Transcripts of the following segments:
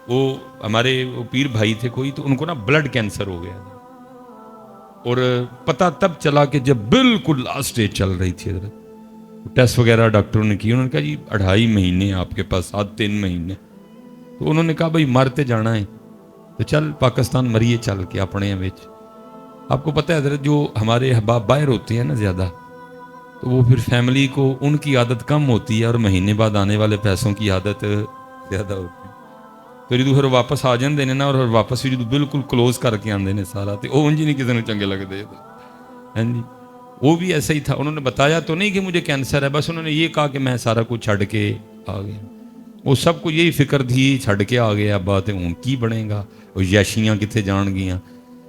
وہ ہمارے وہ پیر بھائی تھے کوئی، تو ان کو نا بلڈ کینسر ہو گیا، اور پتہ تب چلا کہ جب بالکل لاسٹ اسٹیج چل رہی تھی حضرت، ٹیسٹ وغیرہ ڈاکٹروں نے کی، انہوں نے کہا جی 2.5 مہینے آپ کے پاس، 3 مہینے. تو انہوں نے کہا بھائی مرتے جانا ہے تو چل پاکستان مریے چل کے اپنے وچ. آپ کو پتہ ہے حضرت جو ہمارے احباب باہر ہوتے ہیں نا زیادہ، تو وہ پھر فیملی کو ان کی عادت کم ہوتی ہے اور مہینے بعد آنے والے پیسوں کی عادت زیادہ ہوتی ہے. تو جدو پھر واپس آ جاندے نے نا، اور واپس بھی جدو بالکل کلوز کر کے آندے نے سارا، تو وہ انج نہیں کسی نے چنگے لگتے. ہاں جی، وہ بھی ایسا ہی تھا. انہوں نے بتایا تو نہیں کہ مجھے کینسر ہے، بس انہوں نے یہ کہا کہ میں سارا کچھ چھڑ کے آ گیا. وہ سب کو یہی فکر تھی چھڑ کے آ گیا، بات ہوں کی بنے گا، وہ یاشیاں کتنے جان گیاں،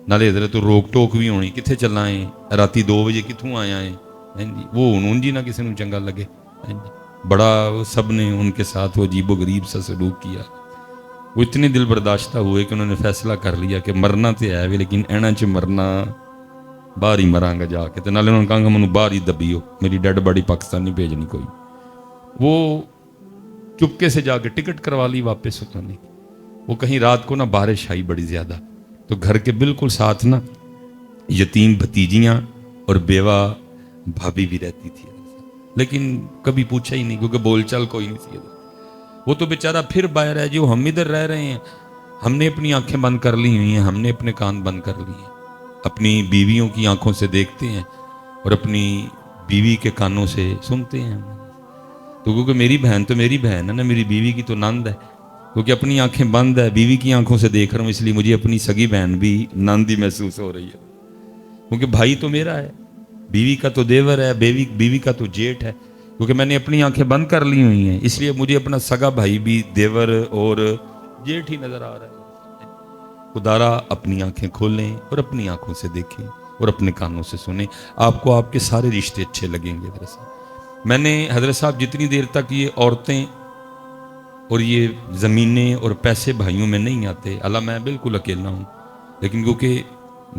نالے حضرت تو روک ٹوک بھی ہونی، کتنے چلائیں راتی 2 بجے کتوں آیا ہے. ہاں جی، وہ ہوں جی نہ کسی نے چنگا لگے. ہاں جی، بڑا سب نے ان کے ساتھ وہ عجیب و غریب سا سلوک کیا. وہ اتنے دل برداشتہ ہوئے کہ انہوں نے فیصلہ کر لیا کہ مرنا تو ہے بھی، لیکن اینا چ مرنا باہر ہی مراں گا جا کے. نالے انہوں نے کہا کہ مجھے باہر ہی دبیو، میری ڈیڈ باڈی پاکستان نہیں بھیجنی کوئی. وہ چپکے سے جا کے ٹکٹ کروا لی واپس اترنے کی. وہ کہیں رات کو نا بارش آئی بڑی زیادہ، تو گھر کے بالکل ساتھ نا یتیم بھتیجیاں اور بیوہ بھابھی بھی رہتی تھی، لیکن کبھی پوچھا ہی نہیں کیونکہ بول چال کوئی نہیں تھی. وہ تو بیچارہ پھر باہر ہے، جو ہم ادھر رہ رہے ہیں ہم نے اپنی آنکھیں بند کر لی ہوئی ہیں، ہم نے اپنے کان بند کر لیے ہیں، اپنی بیویوں کی آنکھوں سے دیکھتے ہیں اور اپنی بیوی کے کانوں سے سنتے ہیں. تو کیونکہ میری بہن تو میری بہن ہے نا، میری بیوی کی تو نند ہے، کیونکہ اپنی آنکھیں بند ہے، بیوی کی آنکھوں سے دیکھ رہا ہوں، اس لیے مجھے اپنی سگی بہن بھی نند ہی محسوس ہو رہی ہے، کیونکہ بھائی تو میرا ہے، بیوی کا تو دیور ہے، بیوی کا تو جیٹ ہے. کیونکہ میں نے اپنی آنکھیں بند کر لی ہوئی ہیں، اس لیے مجھے اپنا سگا بھائی بھی دیور اور جیٹ ہی نظر آ رہا ہے. خدارا اپنی آنکھیں کھولیں اور اپنی آنکھوں سے دیکھیں اور اپنے کانوں سے سنیں، آپ کو آپ کے سارے رشتے اچھے لگیں گے. دراصل میں نے حضرت صاحب جتنی دیر تک یہ عورتیں اور یہ زمینیں اور پیسے بھائیوں میں نہیں آتے، اللہ میں بالکل اکیلا ہوں، لیکن کیونکہ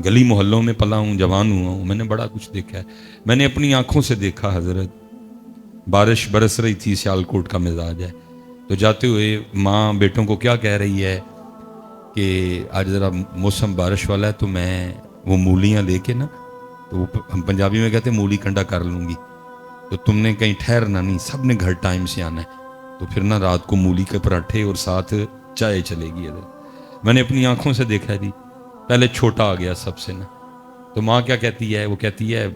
گلی محلوں میں پلا ہوں، جوان ہوا ہوں، میں نے بڑا کچھ دیکھا ہے. میں نے اپنی آنکھوں سے دیکھا حضرت، بارش برس رہی تھی، سیالکوٹ کا مزاج ہے، تو جاتے ہوئے ماں بیٹوں کو کیا کہہ رہی ہے کہ آج ذرا موسم بارش والا ہے، تو میں وہ مولیاں لے کے نا، تو ہم پنجابی میں کہتے ہیں مولی کنڈا کر لوں گی، تو تم نے کہیں ٹھہرنا نہیں، سب نے گھر ٹائم سے آنا ہے، تو پھر نا رات کو مولی کے پراٹھے اور ساتھ چائے چلے گی. میں نے اپنی آنکھوں سے دیکھا جی. پہلے چھوٹا آ گیا سب سے نا، تو ماں کیا کہتی ہے، وہ کہتی ہے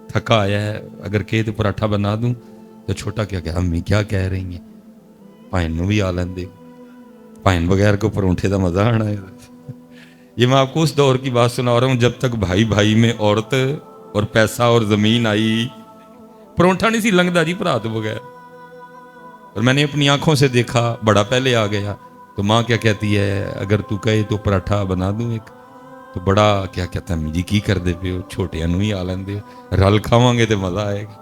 تھکا آیا ہے، اگر کہے تو پراٹھا بنا دوں، تو چھوٹا کیا کہ امی کیا کہہ رہی ہیں، پائن نو بھی آ لیندے، پائن بغیر کو پرونٹھے دا مزہ آنا ہے. یہ میں آپ کو اس دور کی بات سنا رہا ہوں جب تک بھائی بھائی میں عورت اور پیسہ اور زمین آئی، پرونٹھا نہیں سی لنگدا جی بھرا تو بغیر. اور میں نے اپنی آنکھوں سے دیکھا، بڑا پہلے آ گیا، تو ماں کیا کہتی ہے اگر تو کہے تو پراٹھا بنا دوں ایک، تو بڑا کیا کہتا ہے امی جی کی کر دے پے ہو، چھوٹے انو ہی آ لیندے ہو، رل کھاواں گے تو مزہ آئے گا.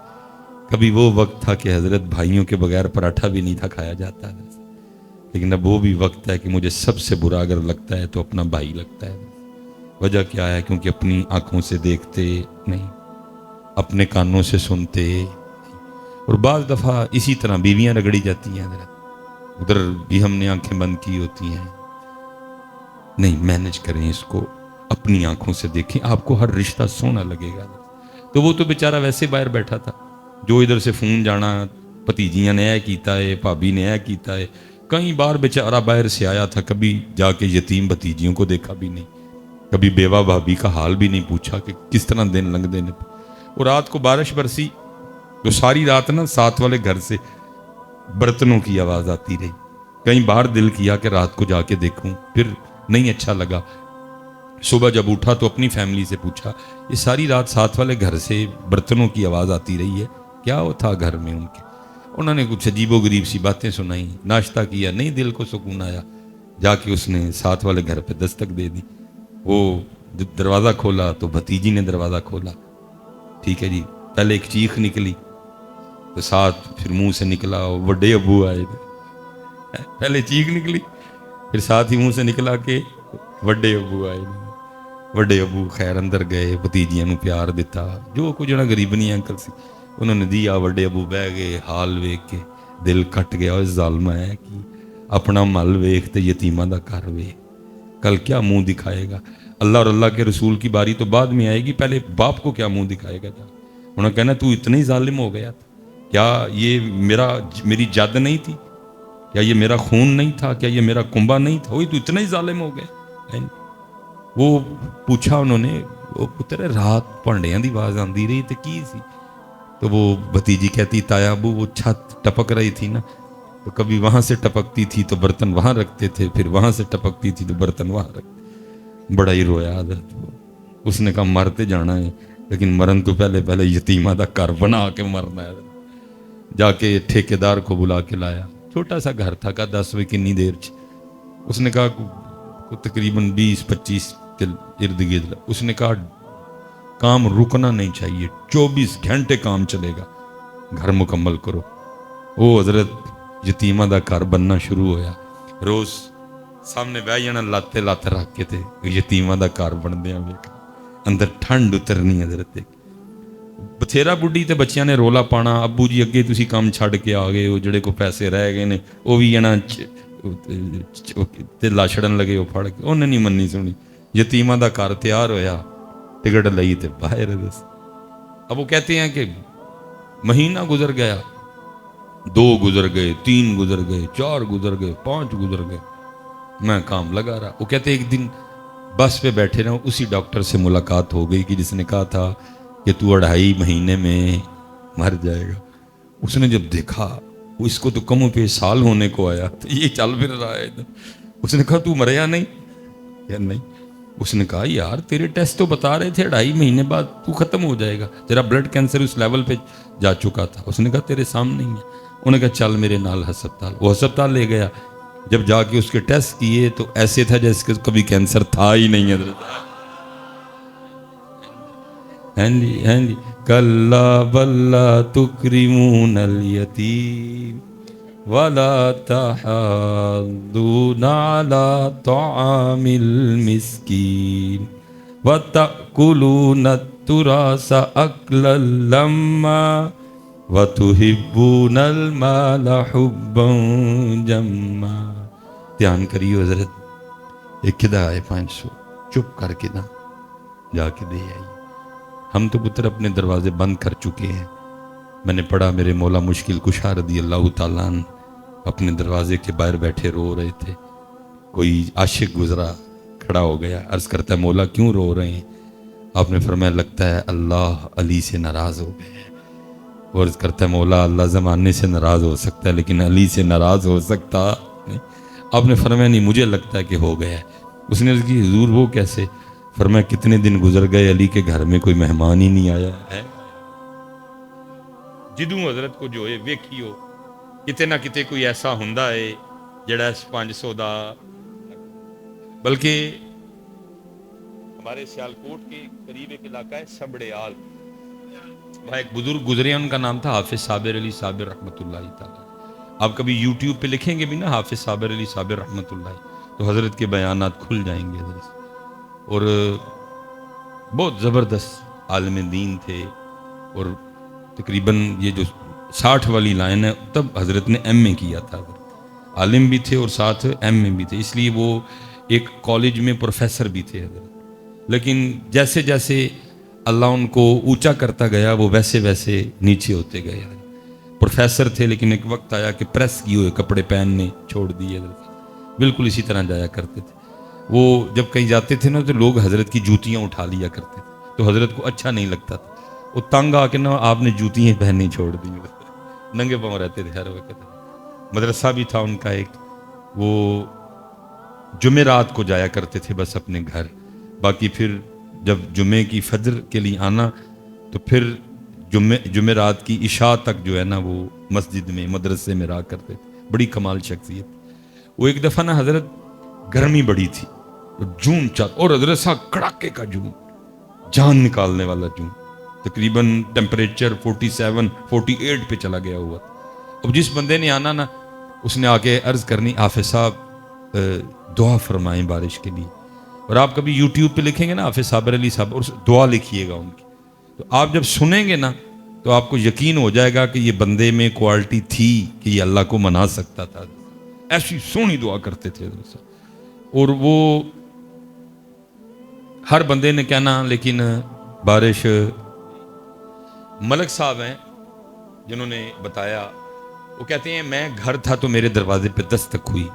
کبھی وہ وقت تھا کہ حضرت بھائیوں کے بغیر پراٹھا بھی نہیں تھا کھایا جاتا ہے، لیکن اب وہ بھی وقت ہے کہ مجھے سب سے برا اگر لگتا ہے تو اپنا بھائی لگتا ہے. وجہ کیا ہے؟ کیونکہ اپنی آنکھوں سے دیکھتے نہیں، اپنے کانوں سے سنتے، اور بعض دفعہ اسی طرح بیویاں رگڑی جاتی ہیں حضرت، ادھر بھی ہم نے آنکھیں بند کی ہوتی ہیں. نہیں، مینج کریں اس کو، اپنی آنکھوں سے دیکھیں، آپ کو ہر رشتہ سونا لگے گا. تو وہ تو بیچارہ ویسے باہر بیٹھا تھا، جو ادھر سے فون جانا، بھتیجیاں نے کیتا ہے، بھابھی نے کیتا ہے، کئی بار بیچارہ باہر سے آیا تھا، کبھی جا کے یتیم بھتیجیوں کو دیکھا بھی نہیں، کبھی بیوہ بھابھی کا حال بھی نہیں پوچھا کہ کس طرح دن لنگ دینے. اور رات کو بارش برسی تو ساری رات نا ساتھ والے گھر سے برتنوں کی آواز آتی رہی. کئی بار دل کیا کہ رات کو جا کے دیکھوں، پھر نہیں اچھا لگا. صبح جب اٹھا تو اپنی فیملی سے پوچھا، یہ ساری رات ساتھ والے گھر سے برتنوں کی آواز آتی رہی ہے، کیا وہ تھا گھر میں ان کے؟ انہوں نے کچھ عجیب و غریب سی باتیں سنائیں، ناشتہ کیا، نہیں دل کو سکون آیا، جا کے اس نے ساتھ والے گھر پہ دستک دے دی. وہ دروازہ کھولا تو بھتیجی نے دروازہ کھولا، ٹھیک ہے جی، پہلے ایک چیخ نکلی تو ساتھ پھر منہ سے نکلا وڈے ابو آئے. پہلے چیخ نکلی، پھر ساتھ ہی منہ سے نکلا کہ وڈے ابو آئے. وڈے ابو خیر اندر گئے، بھتیجیاں نو پیار دیتا، جو کچھ نہ غریبنی انکل سی انہوں نے دیا. وڈے ابو بہ گئے، حال ویکھ کے دل کٹ گیا، اس ظالمہ ہے کہ اپنا مل ویخ تے یتیماں دا گھر ویخ، کل کیا منہ دکھائے گا؟ اللہ اور اللہ کے رسول کی باری تو بعد میں آئے گی، پہلے باپ کو کیا منہ دکھائے گا؟ انہوں نے کہنا تو اتنا ہی ظالم ہو گیا تھا، کیا یہ میری جد نہیں تھی؟ کیا یہ میرا خون نہیں تھا؟ کیا یہ میرا کنبا نہیں تھا؟ وہی تو اتنا ہی ظالم ہو گیا۔ وہ پوچھا انہوں نے، وہ پتر رات پانڈیاں دی آواز آندی رہی تو کی سی؟ تو وہ بھتیجی کہتی تایا ابو وہ چھت ٹپک رہی تھی نا، تو کبھی وہاں سے ٹپکتی تھی تو برتن وہاں رکھتے تھے، پھر وہاں سے ٹپکتی تھی تو برتن وہاں رکھتے۔ بڑا ہی رویا حضرت۔ اس نے کہا مرتے جانا ہے لیکن مرن تو پہلے یتیمہ دا گھر بنا کے مرنا ہے۔ جا کے ٹھیکیدار کو بلا کے لایا، چھوٹا سا گھر تھا، کہا 10 بجے کنی دیر اس نے کہا تقریباً 20-25 ارد گرد۔ اس نے کہا کام رکنا نہیں چاہیے، 24 گھنٹے کام چلے گا، گھر مکمل کرو۔ وہ حضرت یتیمہ دا گھر بننا شروع ہویا، روز سامنے بہ جانا لاتے لاتے رکھ کے تے یتیمہ دا گھر بندیاں ویکھ، اندر ٹھنڈ اترنی حضرت۔ بتھیرا بڈھی تے بچیاں نے رولا پانا، ابو جی اگے تسی کام چھڈ کے آ گئے ہو، جڑے کو پیسے رہ گئے نے وہ بھی جنا تے لاچڑن لگے وہ پھڑ کے، انہیں نہیں مننی سنی۔ یتیمہ دا گھر تیار ہویا، ٹکٹ لئی تے باہر دس۔ اب وہ کہتے ہیں کہ مہینہ گزر گیا، 2 گزر گئے، 3 گزر گئے، 4 گزر گئے، 5 گزر گئے، میں کام لگا رہا۔ وہ کہتے ایک دن بس پہ بیٹھے رہے، اسی ڈاکٹر سے ملاقات ہو گئی کہ جس نے کہا تھا کہ تو 2.5 مہینے میں مر جائے گا۔ اس نے جب دیکھا اس کو تو کم و بیش سال ہونے کو آیا، تو یہ چل پھر رہا ہے۔ اس نے کہا تو مریا نہیں؟ یا نہیں۔ اس نے کہا یار تیرے ٹیسٹ تو بتا رہے تھے 2.5 مہینے بعد تو ختم ہو جائے گا، تیرا بلڈ کینسر اس لیول پہ جا چکا تھا۔ اس نے کہا تیرے سامنے ہی ہے۔ انہوں نے کہا چل میرے نال ہسپتال۔ وہ ہسپتال لے گیا، جب جا کے اس کے ٹیسٹ کیے تو ایسے تھا جیسے کہ کبھی کینسر تھا ہی نہیں حضرت۔ ہاں جی کلا بلا تکرمون الیتیم ولا تحاضون علی طعام المسکین وتأکلون التراث اکلا لما وتحبون المال حبا جما۔ دھیان کریو حضرت، ایک کدا آئے 500 چپ کر کے نا جا کے دے آئی۔ ہم تو پتر اپنے دروازے بند کر چکے ہیں۔ میں نے پڑھا میرے مولا مشکل کشا رضی اللہ تعالیٰ عنہ اپنے دروازے کے باہر بیٹھے رو رہے تھے، کوئی عاشق گزرا کھڑا ہو گیا، عرض کرتا ہے مولا کیوں رو رہے ہیں؟ آپ نے فرمایا لگتا ہے اللہ علی سے ناراض ہو گئے ہیں۔ اور عرض کرتا ہے مولا اللہ زمانے سے ناراض ہو سکتا ہے لیکن علی سے ناراض ہو سکتا نہیں۔ آپ نے فرمایا نہیں مجھے لگتا ہے کہ ہو گیا ہے۔ اس نے عرض کی حضور وہ کیسے؟ فرمایا کتنے دن گزر گئے علی کے گھر میں کوئی مہمان ہی نہیں آیا ہے۔ جدوں حضرت کو جو ہے ویکھیو کتے نہ کتے کوئی ایسا ہوندا ہے جڑا 500 دا، بلکہ ہمارے سیالکوٹ کے قریب ایک علاقہ ہے سبڑیال، وہاں ایک بزرگ گزرے، ان کا نام تھا حافظ صابر علی صابر رحمۃ اللہ تعالیٰ۔ آپ کبھی یوٹیوب پہ لکھیں گے بھی نا حافظ صابر علی صابر رحمۃ اللہ تو حضرت کے بیانات کھل جائیں گے حضرت۔ اور بہت زبردست عالم دین تھے، اور تقریباً یہ جو 60 والی لائن ہے تب حضرت نے ایم اے کیا تھا، عالم بھی تھے اور ساتھ ایم اے بھی تھے، اس لیے وہ ایک کالج میں پروفیسر بھی تھے حضرت۔ لیکن جیسے جیسے اللہ ان کو اونچا کرتا گیا وہ ویسے ویسے نیچے ہوتے گئے۔ پروفیسر تھے لیکن ایک وقت آیا کہ پریس کیے ہوئے کپڑے پہننے چھوڑ دیے حضرت، بالکل اسی طرح جایا کرتے تھے۔ وہ جب کہیں جاتے تھے نا تو لوگ حضرت کی جوتیاں اٹھا لیا کرتے تھے، تو حضرت کو اچھا نہیں لگتا تھا، وہ تنگ آ کے نا آپ نے جوتیاں پہننی چھوڑ دی، ننگے پاؤں رہتے تھے ہر وقت۔ مدرسہ بھی تھا ان کا ایک، وہ جمعرات کو جایا کرتے تھے بس اپنے گھر، باقی پھر جب جمعے کی فجر کے لیے آنا تو پھر جمعرات کی عشاء تک جو ہے نا وہ مسجد میں مدرسے میں رہا کرتے تھے۔ بڑی کمال شخصیت۔ وہ ایک دفعہ نا حضرت گرمی بڑی تھی، جون چاہتا، اور حضرت صاحب کڑاکے کا جون، جان نکالنے والا جون، تقریباً ٹیمپریچر 47-48 پہ چلا گیا ہوا۔ اب جس بندے نے آنا نا اس نے آ کے عرض کرنی حافظ صاحب دعا فرمائیں بارش کے لیے۔ اور آپ کبھی یوٹیوب پہ لکھیں گے نا حافظ صابر علی صاحب اور دعا لکھیے گا ان کی، تو آپ جب سنیں گے نا تو آپ کو یقین ہو جائے گا کہ یہ بندے میں کوالٹی تھی کہ یہ اللہ کو منا سکتا تھا۔ ایسی سونی دعا کرتے تھے حضرت صاحب، اور وہ ہر بندے نے کہنا، لیکن بارش ملک صاحب ہیں جنہوں نے بتایا، وہ کہتے ہیں میں گھر تھا تو میرے دروازے پہ دستک ہوئی،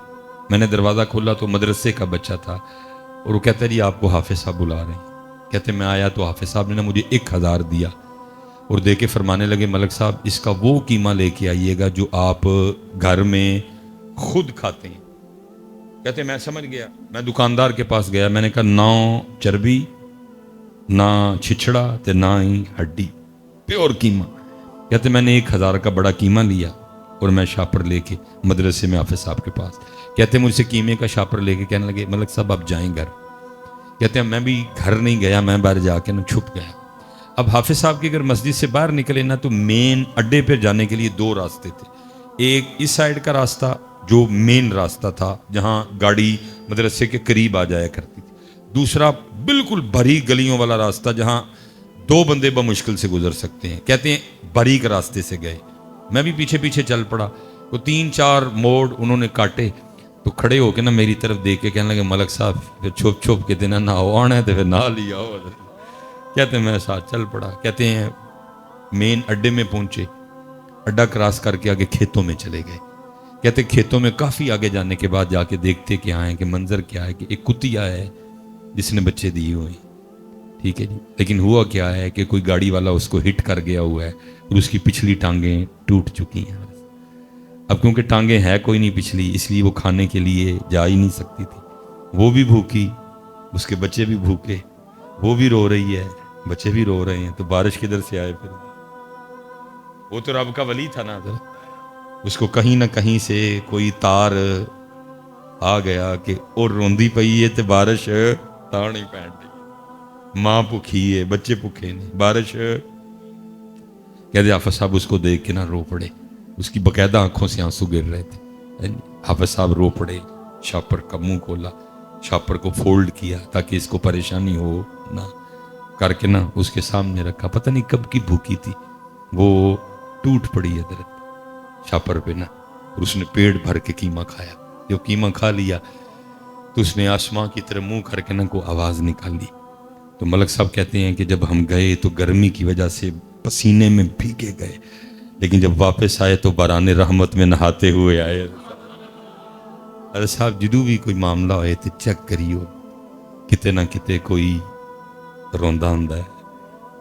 میں نے دروازہ کھولا تو مدرسے کا بچہ تھا، اور وہ کہتا ہے جی آپ کو حافظ صاحب بلا رہے ہیں۔ کہتے میں آیا تو حافظ صاحب نے نا مجھے 1000 دیا اور دے کے فرمانے لگے ملک صاحب اس کا وہ قیمہ لے کے آئیے گا جو آپ گھر میں خود کھاتے ہیں۔ کہتے میں سمجھ گیا، میں دکاندار کے پاس گیا، میں نے کہا نہ چربی نہ چھچڑا تے نہ ہی ہڈی، پیور قیمہ۔ کہتے میں نے 1000 کا بڑا قیمہ لیا اور میں شاپر لے کے مدرسے میں حافظ صاحب کے پاس، کہتے مجھ سے قیمے کا شاپر لے کے کہنے لگے ملک صاحب آپ جائیں گھر۔ کہتے ہیں میں بھی گھر نہیں گیا، میں باہر جا کے نا چھپ گیا۔ اب حافظ صاحب کی اگر مسجد سے باہر نکلے نا تو مین اڈے پہ جانے کے لیے 2 راستے تھے، ایک اس سائیڈ کا راستہ جو مین راستہ تھا جہاں گاڑی مدرسے کے قریب آ جایا کرتی تھی، دوسرا بالکل باریک گلیوں والا راستہ جہاں 2 بندے بمشکل سے گزر سکتے ہیں۔ کہتے ہیں باریک راستے سے گئے، میں بھی پیچھے پیچھے چل پڑا، تو 3-4 موڑ انہوں نے کاٹے تو کھڑے ہو کے نا میری طرف دیکھ کے کہنے لگے ملک صاحب پھر چھپ چھپ کے دینا نہ آنا ہے تو پھر نہ لیا ہو۔ کہتے ہیں میں ساتھ چل پڑا۔ کہتے ہیں مین اڈے میں پہنچے، اڈا کراس کر کے آگے کھیتوں میں چلے گئے۔ کہتے کھیتوں میں کافی آگے جانے کے بعد جا کے دیکھتے کیا ہے کہ منظر کیا ہے کہ ایک کتیا ہے جس نے بچے دیے ہوئے ہیں، ٹھیک ہے جی، لیکن ہوا کیا ہے کہ کوئی گاڑی والا اس کو ہٹ کر گیا ہوا ہے اور اس کی پچھلی ٹانگیں ٹوٹ چکی ہیں۔ اب کیونکہ ٹانگیں ہے کوئی نہیں پچھلی، اس لیے وہ کھانے کے لیے جا ہی نہیں سکتی تھی، وہ بھی بھوکی، اس کے بچے بھی بھوکے، وہ بھی رو رہی ہے، بچے بھی رو رہے ہیں، تو بارش کدھر سے آئے پھر؟ وہ تو رب کا ولی تھا نا، اس کو کہیں نہ کہیں سے کوئی تار آ گیا کہ اور روندی پئی ہے تو بارش تار نہیں پہن رہی، ماں بھوکھی ہے بچے بھوکے نہیں، بارش کہتے حافظ صاحب اس کو دیکھ کے نہ رو پڑے، اس کی باقاعدہ آنکھوں سے آنسو گر رہے تھے۔ حافظ صاحب رو پڑے، شاپر کا منہ کھولا، شاپر کو فولڈ کیا تاکہ اس کو پریشانی ہو نہ، کر کے نا اس کے سامنے رکھا، پتہ نہیں کب کی بھوکی تھی، وہ ٹوٹ پڑی حضرت شاپر پہ نا، اور اس نے پیٹ بھر کے قیمہ کھایا۔ جو قیمہ کھا لیا تو اس نے آسمان کی طرف منہ کر کے نا کو آواز نکال لی۔ تو ملک صاحب کہتے ہیں کہ جب ہم گئے تو گرمی کی وجہ سے پسینے میں بھیگے گئے، لیکن جب واپس آئے تو باران رحمت میں نہاتے ہوئے آئے۔ ارے صاحب جدو بھی کوئی معاملہ ہوئے تو چیک کریو، کتے نہ کتے کوئی روندا ہوندا ہے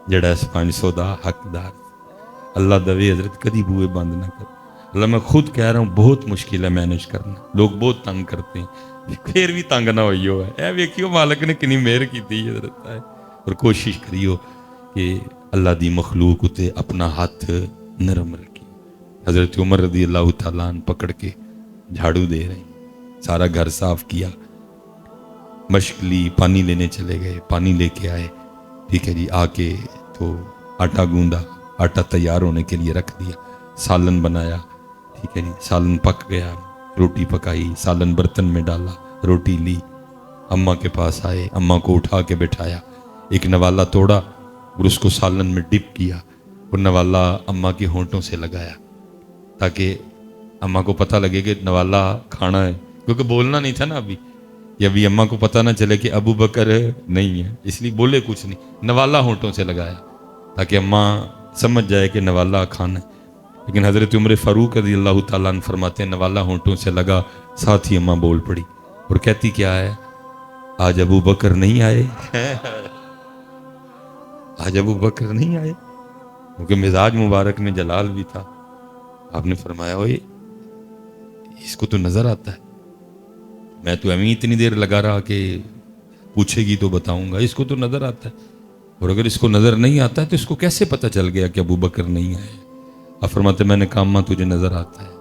جڑا اس 500 دا حقدار۔ اللہ دوے حضرت کدی بوئے بند نہ کر۔ اللہ میں خود کہہ رہا ہوں بہت مشکل ہے مینج کرنا، لوگ بہت تنگ کرتے ہیں، پھر بھی تنگ نہ ہوئی ہو ہے، ویکھیو مالک نے کنی مہر کیتی حضرت ہے، اور کوشش کریو کہ اللہ دی مخلوق اتے اپنا ہاتھ نرم رکھی۔ حضرت عمر رضی اللہ تعالیٰ عنہ پکڑ کے جھاڑو دے رہے ہیں، سارا گھر صاف کیا، مشق لی، پانی لینے چلے گئے، پانی لے کے آئے، ٹھیک ہے جی، آ کے تو آٹا گوندا، آٹا تیار ہونے کے لیے رکھ دیا، سالن بنایا، ٹھیک ہے جی، سالن پک گیا، روٹی پکائی، سالن برتن میں ڈالا، روٹی لی، اماں کے پاس آئے، اماں کو اٹھا کے بٹھایا، ایک نوالا توڑا اور اس کو سالن میں ڈپ کیا اور نوالا اماں کے ہونٹوں سے لگایا تاکہ اماں کو پتہ لگے کہ نوالا کھانا ہے، کیونکہ بولنا نہیں تھا نا ابھی، یا ابھی اماں کو پتہ نہ چلے کہ ابو بکر نہیں ہے، اس لیے بولے کچھ نہیں، نوالا ہونٹوں سے لگایا تاکہ اماں سمجھ جائے کہ نوالا کھانا ہے۔ لیکن حضرت عمر فاروق رضی اللہ تعالیٰ عنہ فرماتے ہیں نوالا ہونٹوں سے لگا، ساتھ ہی اماں بول پڑی اور کہتی کیا ہے، آج ابو بکر نہیں آئے، آج ابو بکر نہیں آئے، کیونکہ مزاج مبارک میں جلال بھی تھا۔ آپ نے فرمایا اوئے اس کو تو نظر آتا ہے، میں تو امی اتنی دیر لگا رہا کہ پوچھے گی تو بتاؤں گا، اس کو تو نظر آتا ہے، اور اگر اس کو نظر نہیں آتا ہے تو اس کو کیسے پتہ چل گیا کہ ابو بکر نہیں آئے؟ آپ فرماتے میں نے کہا اماں تجھے نظر آتا ہے،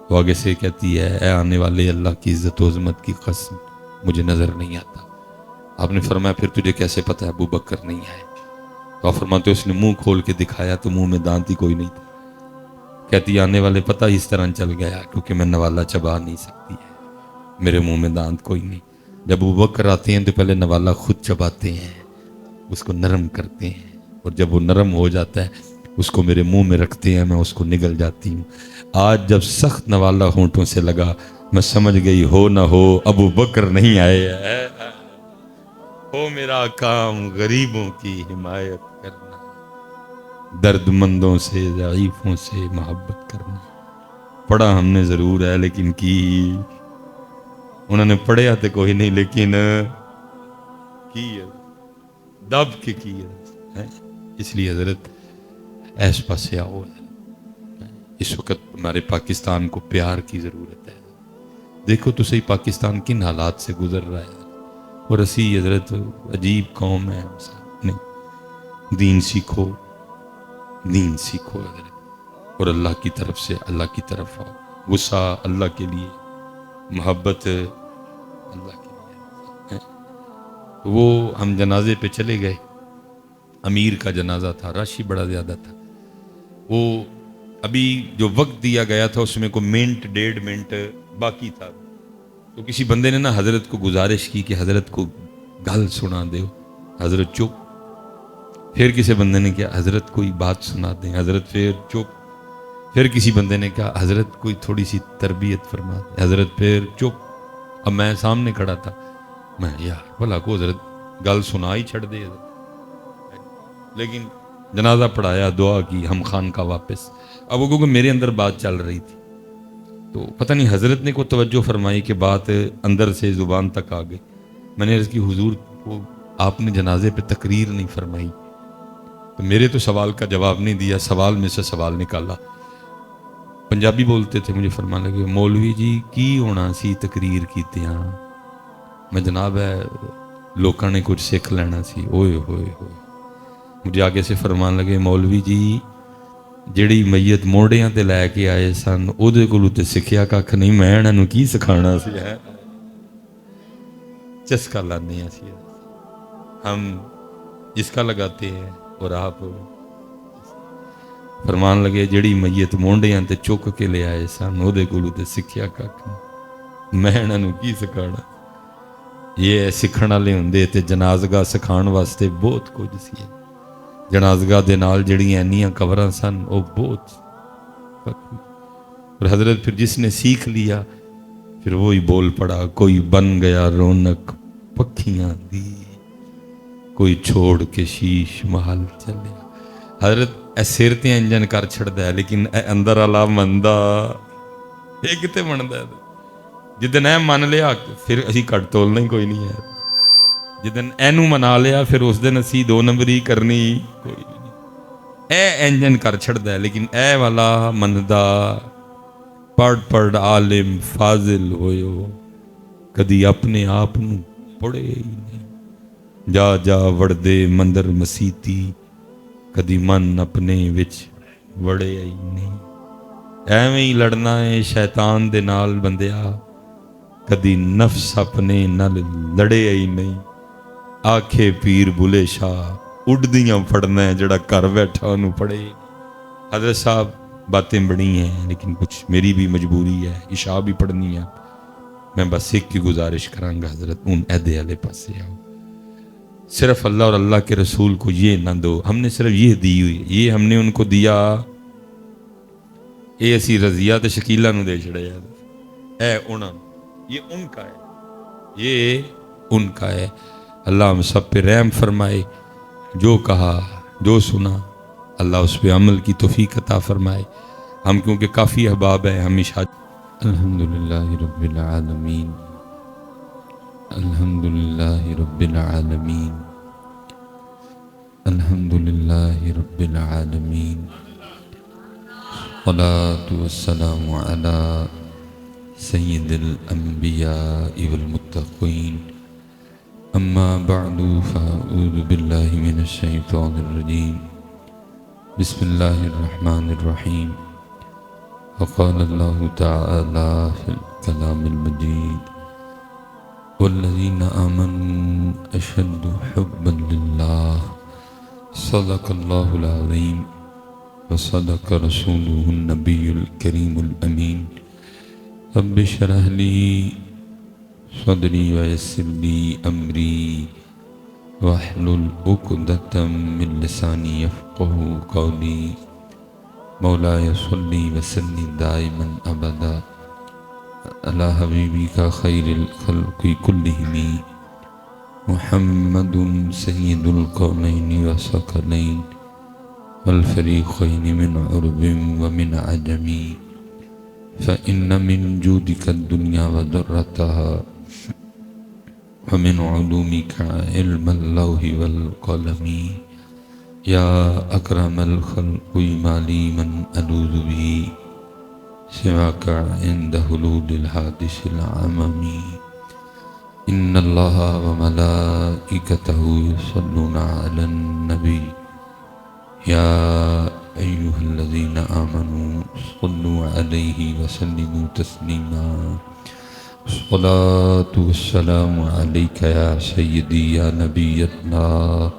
تو آگے سے کہتی ہے اے آنے والے اللہ کی عزت و عظمت کی قسم مجھے نظر نہیں آتا۔ آپ نے فرمایا پھر تجھے کیسے پتہ ہے ابو بکر نہیں آئے؟ تو آپ فرماتے اس نے منہ کھول کے دکھایا تو منہ میں دانت ہی کوئی نہیں تھا۔ کہتی آنے والے پتہ اس طرح چل گیا کیونکہ میں نوالا چبا نہیں سکتی ہے، میرے منہ میں دانت کوئی نہیں۔ جب ابو بکر آتے ہیں تو پہلے نوالا خود چباتے ہیں، اس کو نرم کرتے ہیں، اور جب وہ نرم ہو جاتا ہے اس کو میرے منہ میں رکھتے ہیں میں اس کو نگل جاتی ہوں. آج جب سخت نوالا ہونٹوں سے لگا میں سمجھ گئی ہو نہ ہو ابو بکر نہیں آئے ہو میرا کام غریبوں کی حمایت کرنا، درد مندوں سے ضعیفوں سے محبت کرنا. پڑھا ہم نے ضرور ہے لیکن کی انہوں نے پڑھیا تو کوئی نہیں لیکن کی ہے دب کے کی ہے. اس لیے حضرت ایس پاسے آؤ. اس وقت ہمارے پاکستان کو پیار کی ضرورت ہے. دیکھو تو صحیح پاکستان کن حالات سے گزر رہا ہے. اور اسی حضرت عجیب قوم ہے. نہیں دین سیکھو، دین سیکھو حضرت، اور اللہ کی طرف سے اللہ کی طرف آؤ. غصہ اللہ کے لیے، محبت اللہ کے لیے. وہ ہم جنازے پہ چلے گئے. امیر کا جنازہ تھا، رش ہی بڑا زیادہ تھا. وہ ابھی جو وقت دیا گیا تھا اس میں کوئی منٹ 1.5 منٹ باقی تھا. تو کسی بندے نے نا حضرت کو گزارش کی کہ حضرت کو گل سنا دے. حضرت چپ. پھر کسی بندے نے کہا حضرت کوئی بات سنا دیں. حضرت پھر چپ. پھر کسی بندے نے کہا حضرت کوئی تھوڑی سی تربیت فرما دیں. حضرت پھر چپ. اب میں سامنے کھڑا تھا، میں یار بھلا کو حضرت گل سنا ہی چھڑ دے. لیکن جنازہ پڑھایا، دعا کی، ہم خان کا واپس. اب وہ کیونکہ میرے اندر بات چل رہی تھی تو پتہ نہیں حضرت نے کو توجہ فرمائی کہ بات اندر سے زبان تک آ گئی. میں نے عرض کی حضور کو آپ نے جنازے پہ تقریر نہیں فرمائی. تو میرے تو سوال کا جواب نہیں دیا، سوال میں سے سوال نکالا. پنجابی بولتے تھے، مجھے فرمانے لگے مولوی جی کی ہونا سی تقریر کیتے ہاں. میں جناب ہے لوکاں نے کچھ سکھ لینا سی. اوئے ہوئے ہوئے مجھے آگے سے فرمان لگے مولوی جی جیڑی میت موڑیاں تے لے کے آئے سن او دے کولوں تے سکھیا ککھ نہیں، میں انہاں نوں کی سکھانا سی. ہے چسکا لانے ہیں سی ہم، جس کا لگاتے ہیں. اور آپ فرمان لگے جیڑی میت مونڈیاں تے چک کے لے آئے سن او دے کولوں تے سکھیا ککھ نہیں، میں انہاں نوں کی سکھانا. یہ سکھن والے ہوندے تے جنازگاہ سکھان واسطے بہت کچھ سی. جنازگاہ دے نال جڑیاں اینیاں قبراں سن وہ بہت. اور حضرت پھر جس نے سیکھ لیا پھر وہی بول پڑا. کوئی بن گیا رونق پکھیاں دی، کوئی چھوڑ کے شیش محل چلے. حضرت اے سر تے انجن کر چھڑدا ہے لیکن اے اندر والا مندا اے کتے مندا ہے. جدن اے من لیا پھر اسی کٹ تولنا ہی کوئی نہیں ہے. جدن اینو منا لیا پھر اس دن اسی 2 نمبری کرنی کوئی بھی نہیں. اے انجن کر چھڑدا ہے لیکن اے والا مندا پڑھ پڑھ عالم فاضل ہوئیو کدی اپنے آپ نو پڑھے ہی نہیں. جا جا وڑدے مندر مسیتی کدی من اپنے وچ وڑے ہی نہیں. ایویں ہی لڑنا ہے شیطان دے نال بندیا، کدی نفس اپنے نال لڑے ہی نہیں. آکھے پیر بلے شاہ اڈدیاں پڑھنا ہے جڑا کر بیٹھا انہوں پڑھے. حضرت صاحب باتیں بڑی ہیں لیکن کچھ میری بھی مجبوری ہے، عشاء بھی پڑھنی ہے. میں بس ایک کی گزارش کروں گا حضرت ان عہدے والے پاسے آؤ. صرف اللہ اور اللہ کے رسول کو یہ نہ دو. ہم نے صرف یہ دی ہوئی، یہ ہم نے ان کو دیا، اے اسی رضیہ تے شکیلہ نو دے چھڑے. اے انہاں یہ ان کا ہے، یہ ان کا ہے. اللہ ہم سب پہ رحم فرمائے. جو کہا جو سنا اللہ اس پہ عمل کی توفیق عطا فرمائے. ہم کیونکہ کافی احباب ہیں ہمیشہ. الحمدللہ رب العالمین، الحمدللہ رب العالمین، الحمدللہ رب العالمین. والصلاة والسلام علی سید الانبیاء والمتقین. اما بعد فاعوذ باللہ من الشیطان الرجیم. بسم اللہ الرحمن الرحیم. وقال اللہ تعالی فی الکلام المجید والذین آمنوا اشد حبا للہ. صدق اللہ العظیم وصدق رسولہ النبی الکریم الامین. رب اشرح لی صدری ویسر لی امری واحلل عقدة من لساني يفقهوا قولي مولاي صلي وسلم دائما أبدا على حبيبك خير الخلق كلهم محمد سيد الكونين والثقلين والفريقين من عرب ومن عجم فإن من جودك الدنيا وذرتها ومن علومك علم اللوح والقلم يا أكرم الخلق ما لي من ألوذ به سواك عند حلول الحادث العمم إن الله وملائكته يصلون على النبي يا أيها الذين آمنوا صلوا عليه وسلموا تسليما الصلاة والسلام عليك يا سيدي يا نبي الله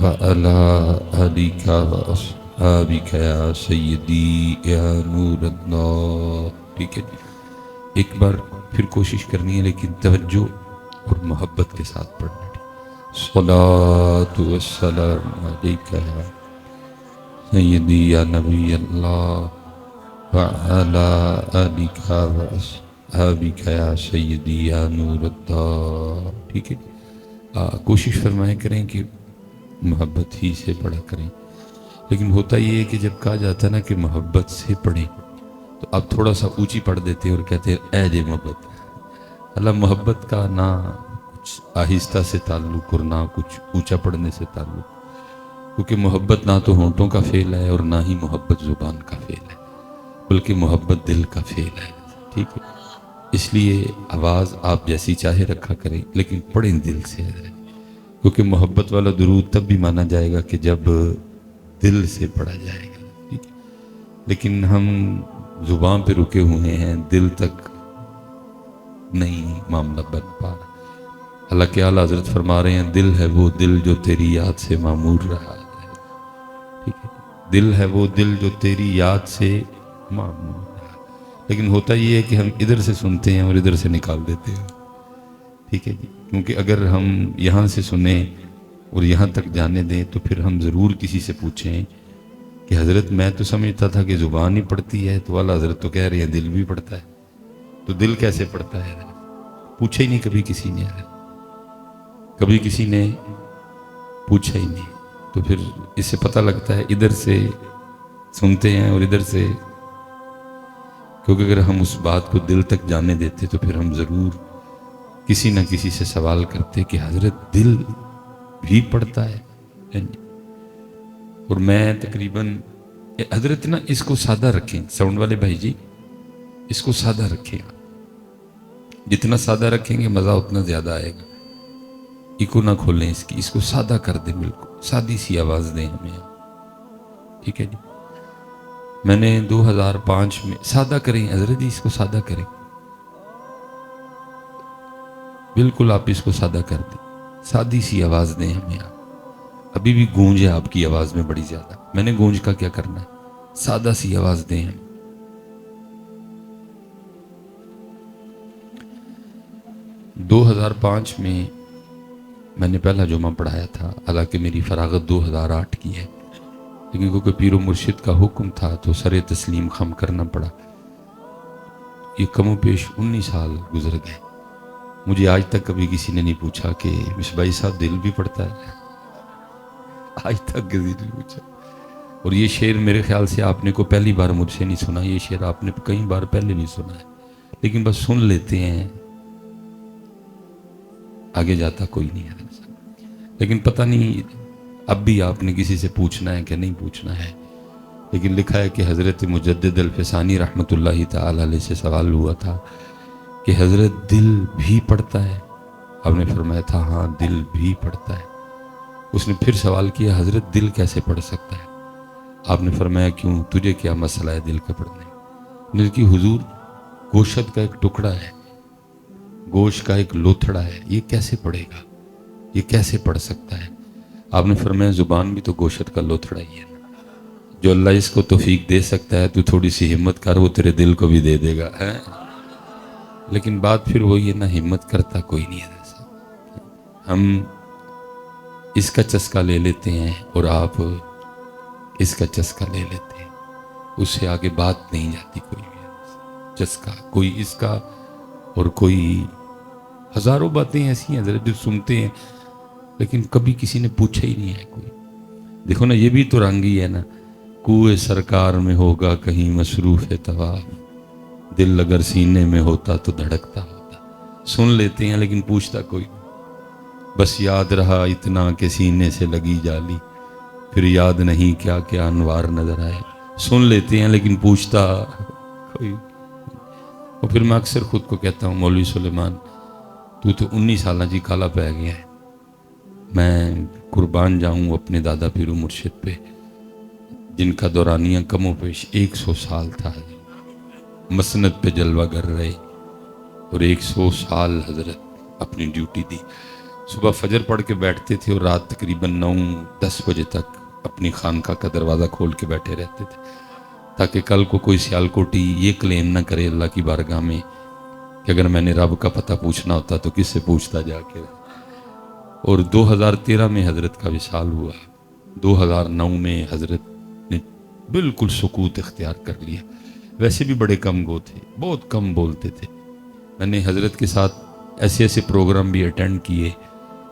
وعلى آلك وأصحابك يا سيدي يا نور اللہ. ٹھیک ہے جی، ایک بار پھر کوشش کرنی ہے لیکن توجہ اور محبت کے ساتھ پڑھنا ہے. الصلاۃ والسلام علیک یا سیدی یا نبی اللہ وعلی آلک وأصحابک یا سیدی یا نور اللہ. ٹھیک ہے جی، کوشش فرمائے کریں کہ محبت ہی سے پڑھا کریں. لیکن ہوتا یہ ہے کہ جب کہا جاتا ہے نا کہ محبت سے پڑھیں تو آپ تھوڑا سا اونچی پڑھ دیتے ہیں اور کہتے ہیں اے جے محبت. اللہ محبت کا نہ کچھ آہستہ سے تعلق اور نہ کچھ اونچا پڑھنے سے تعلق، کیونکہ محبت نہ تو ہونٹوں کا فعل ہے اور نہ ہی محبت زبان کا فعل ہے، بلکہ محبت دل کا فعل ہے. ٹھیک ہے، اس لیے آواز آپ جیسی چاہے رکھا کریں لیکن پڑھیں دل سے، کیونکہ محبت والا درود تب بھی مانا جائے گا کہ جب دل سے پڑھا جائے گا. ٹھیک ہے، لیکن ہم زبان پہ رکے ہوئے ہیں، دل تک نہیں معاملہ بن پا رہا. اللہ کے اعلیٰ حضرت فرما رہے ہیں دل ہے وہ دل جو تیری یاد سے معمور رہا ہے. ٹھیک ہے، دل ہے وہ دل جو تیری یاد سے معمور رہا. لیکن ہوتا یہ ہے کہ ہم ادھر سے سنتے ہیں اور ادھر سے نکال دیتے ہیں. ٹھیک ہے جی، کیونکہ اگر ہم یہاں سے سنیں اور یہاں تک جانے دیں تو پھر ہم ضرور کسی سے پوچھیں کہ حضرت میں تو سمجھتا تھا کہ زبان ہی پڑھتی ہے، تو والا حضرت تو کہہ رہے ہیں دل بھی پڑھتا ہے، تو دل کیسے پڑھتا ہے؟ پوچھا ہی نہیں کبھی کسی نے، کبھی کسی نے پوچھا ہی نہیں. تو پھر اس سے پتہ لگتا ہے ادھر سے سنتے ہیں اور ادھر سے، کیونکہ اگر ہم اس بات کو دل تک جانے دیتے تو پھر ہم ضرور کسی نہ کسی سے سوال کرتے کہ حضرت دل بھی پڑھتا ہے. اور میں تقریباً حضرت نا اس کو سادہ رکھیں، ساؤنڈ والے بھائی جی اس کو سادہ رکھیں، جتنا سادہ رکھیں گے مزہ اتنا زیادہ آئے گا. ایکو نہ کھولیں اس کی، اس کو سادہ کر دیں، بالکل سادی سی آواز دیں ہمیں. ٹھیک ہے جی، میں نے 2005 میں سادہ کریں حضرت جی، اس کو سادہ کریں، بالکل آپ اس کو سادہ کر دیں، سادی سی آواز دیں ہمیں. آپ ابھی بھی گونج ہے آپ کی آواز میں بڑی زیادہ، میں نے گونج کا کیا کرنا ہے، سادہ سی آواز دیں ہم. 2005 میں نے پہلا جمعہ پڑھایا تھا، حالانکہ میری فراغت 2008 کی ہے، لیکن کیونکہ پیر و مرشد کا حکم تھا تو سر تسلیم خم کرنا پڑا. یہ کم و بیش 19 سال گزر گئے. مجھے آج تک کبھی کسی نے نہیں پوچھا کہ مصباحی صاحب دل بھی پڑھتا ہے، آج تک کسی نے پوچھا. اور یہ شعر میرے خیال سے آپ نے کو پہلی بار مجھ سے نہیں سنا، یہ شعر آپ نے کئی بار پہلے نہیں سنا ہے، لیکن بس سن لیتے ہیں، آگے جاتا کوئی نہیں ہے. لیکن پتہ نہیں اب بھی آپ نے کسی سے پوچھنا ہے کہ نہیں پوچھنا ہے. لیکن لکھا ہے کہ حضرت مجدد الفسانی رحمۃ اللہ تعالی علیہ سے سوال ہوا تھا کہ حضرت دل بھی پڑھتا ہے؟ آپ نے فرمایا تھا ہاں دل بھی پڑھتا ہے. اس نے پھر سوال کیا حضرت دل کیسے پڑھ سکتا ہے؟ آپ نے فرمایا کیوں، تجھے کیا مسئلہ ہے دل کا پڑھنے؟ دل کی حضور گوشت کا ایک ٹکڑا ہے، گوشت کا ایک لوتھڑا ہے، یہ کیسے پڑھے گا، یہ کیسے پڑھ سکتا ہے؟ آپ نے فرمایا زبان بھی تو گوشت کا لوتھڑا ہی ہے نا، جو اللہ اس کو توفیق دے سکتا ہے تو تھوڑی سی ہمت کر، وہ تیرے دل کو بھی دے دے گا ہے. لیکن بات پھر وہی ہے نا، ہمت کرتا کوئی نہیں ہے. ہم اس کا چسکا لے لیتے ہیں اور آپ اس کا چسکا لے لیتے ہیں، اس سے آگے بات نہیں جاتی کوئی بھی چسکا، کوئی اس کا اور کوئی ہزاروں باتیں ایسی ہیں حضرت جو سنتے ہیں لیکن کبھی کسی نے پوچھا ہی نہیں ہے کوئی. دیکھو نا یہ بھی تو رنگی ہے نا، کوئے سرکار میں ہوگا کہیں مصروف طواف، دل اگر سینے میں ہوتا تو دھڑکتا ہوتا. سن لیتے ہیں لیکن پوچھتا کوئی نہیں، بس یاد رہا اتنا کہ سینے سے لگی جالی، پھر یاد نہیں کیا کیا انوار نظر آئے. سن لیتے ہیں لیکن پوچھتا کوئی. اور پھر میں اکثر خود کو کہتا ہوں مولوی سلیمان تو 19 سالہ جی کالا پہ گیا ہے. میں قربان جاؤں اپنے دادا پیرو مرشد پہ جن کا دورانیہ کم و بیش 100 سال تھا، مسند پہ جلوہ گر رہے اور 100 سال حضرت اپنی ڈیوٹی دی. صبح فجر پڑھ کے بیٹھتے تھے اور رات تقریباً 9-10 بجے تک اپنی خانقاہ کا دروازہ کھول کے بیٹھے رہتے تھے تاکہ کل کو کوئی سیالکوٹی یہ کلیم نہ کرے اللہ کی بارگاہ میں کہ اگر میں نے رب کا پتہ پوچھنا ہوتا تو کس سے پوچھتا جا کے. اور 2013 میں حضرت کا وصال ہوا. 2009 میں حضرت نے بالکل سکوت اختیار کر لیا. ویسے بھی بڑے کم گو تھے، بہت کم بولتے تھے. میں نے حضرت کے ساتھ ایسے ایسے پروگرام بھی اٹینڈ کیے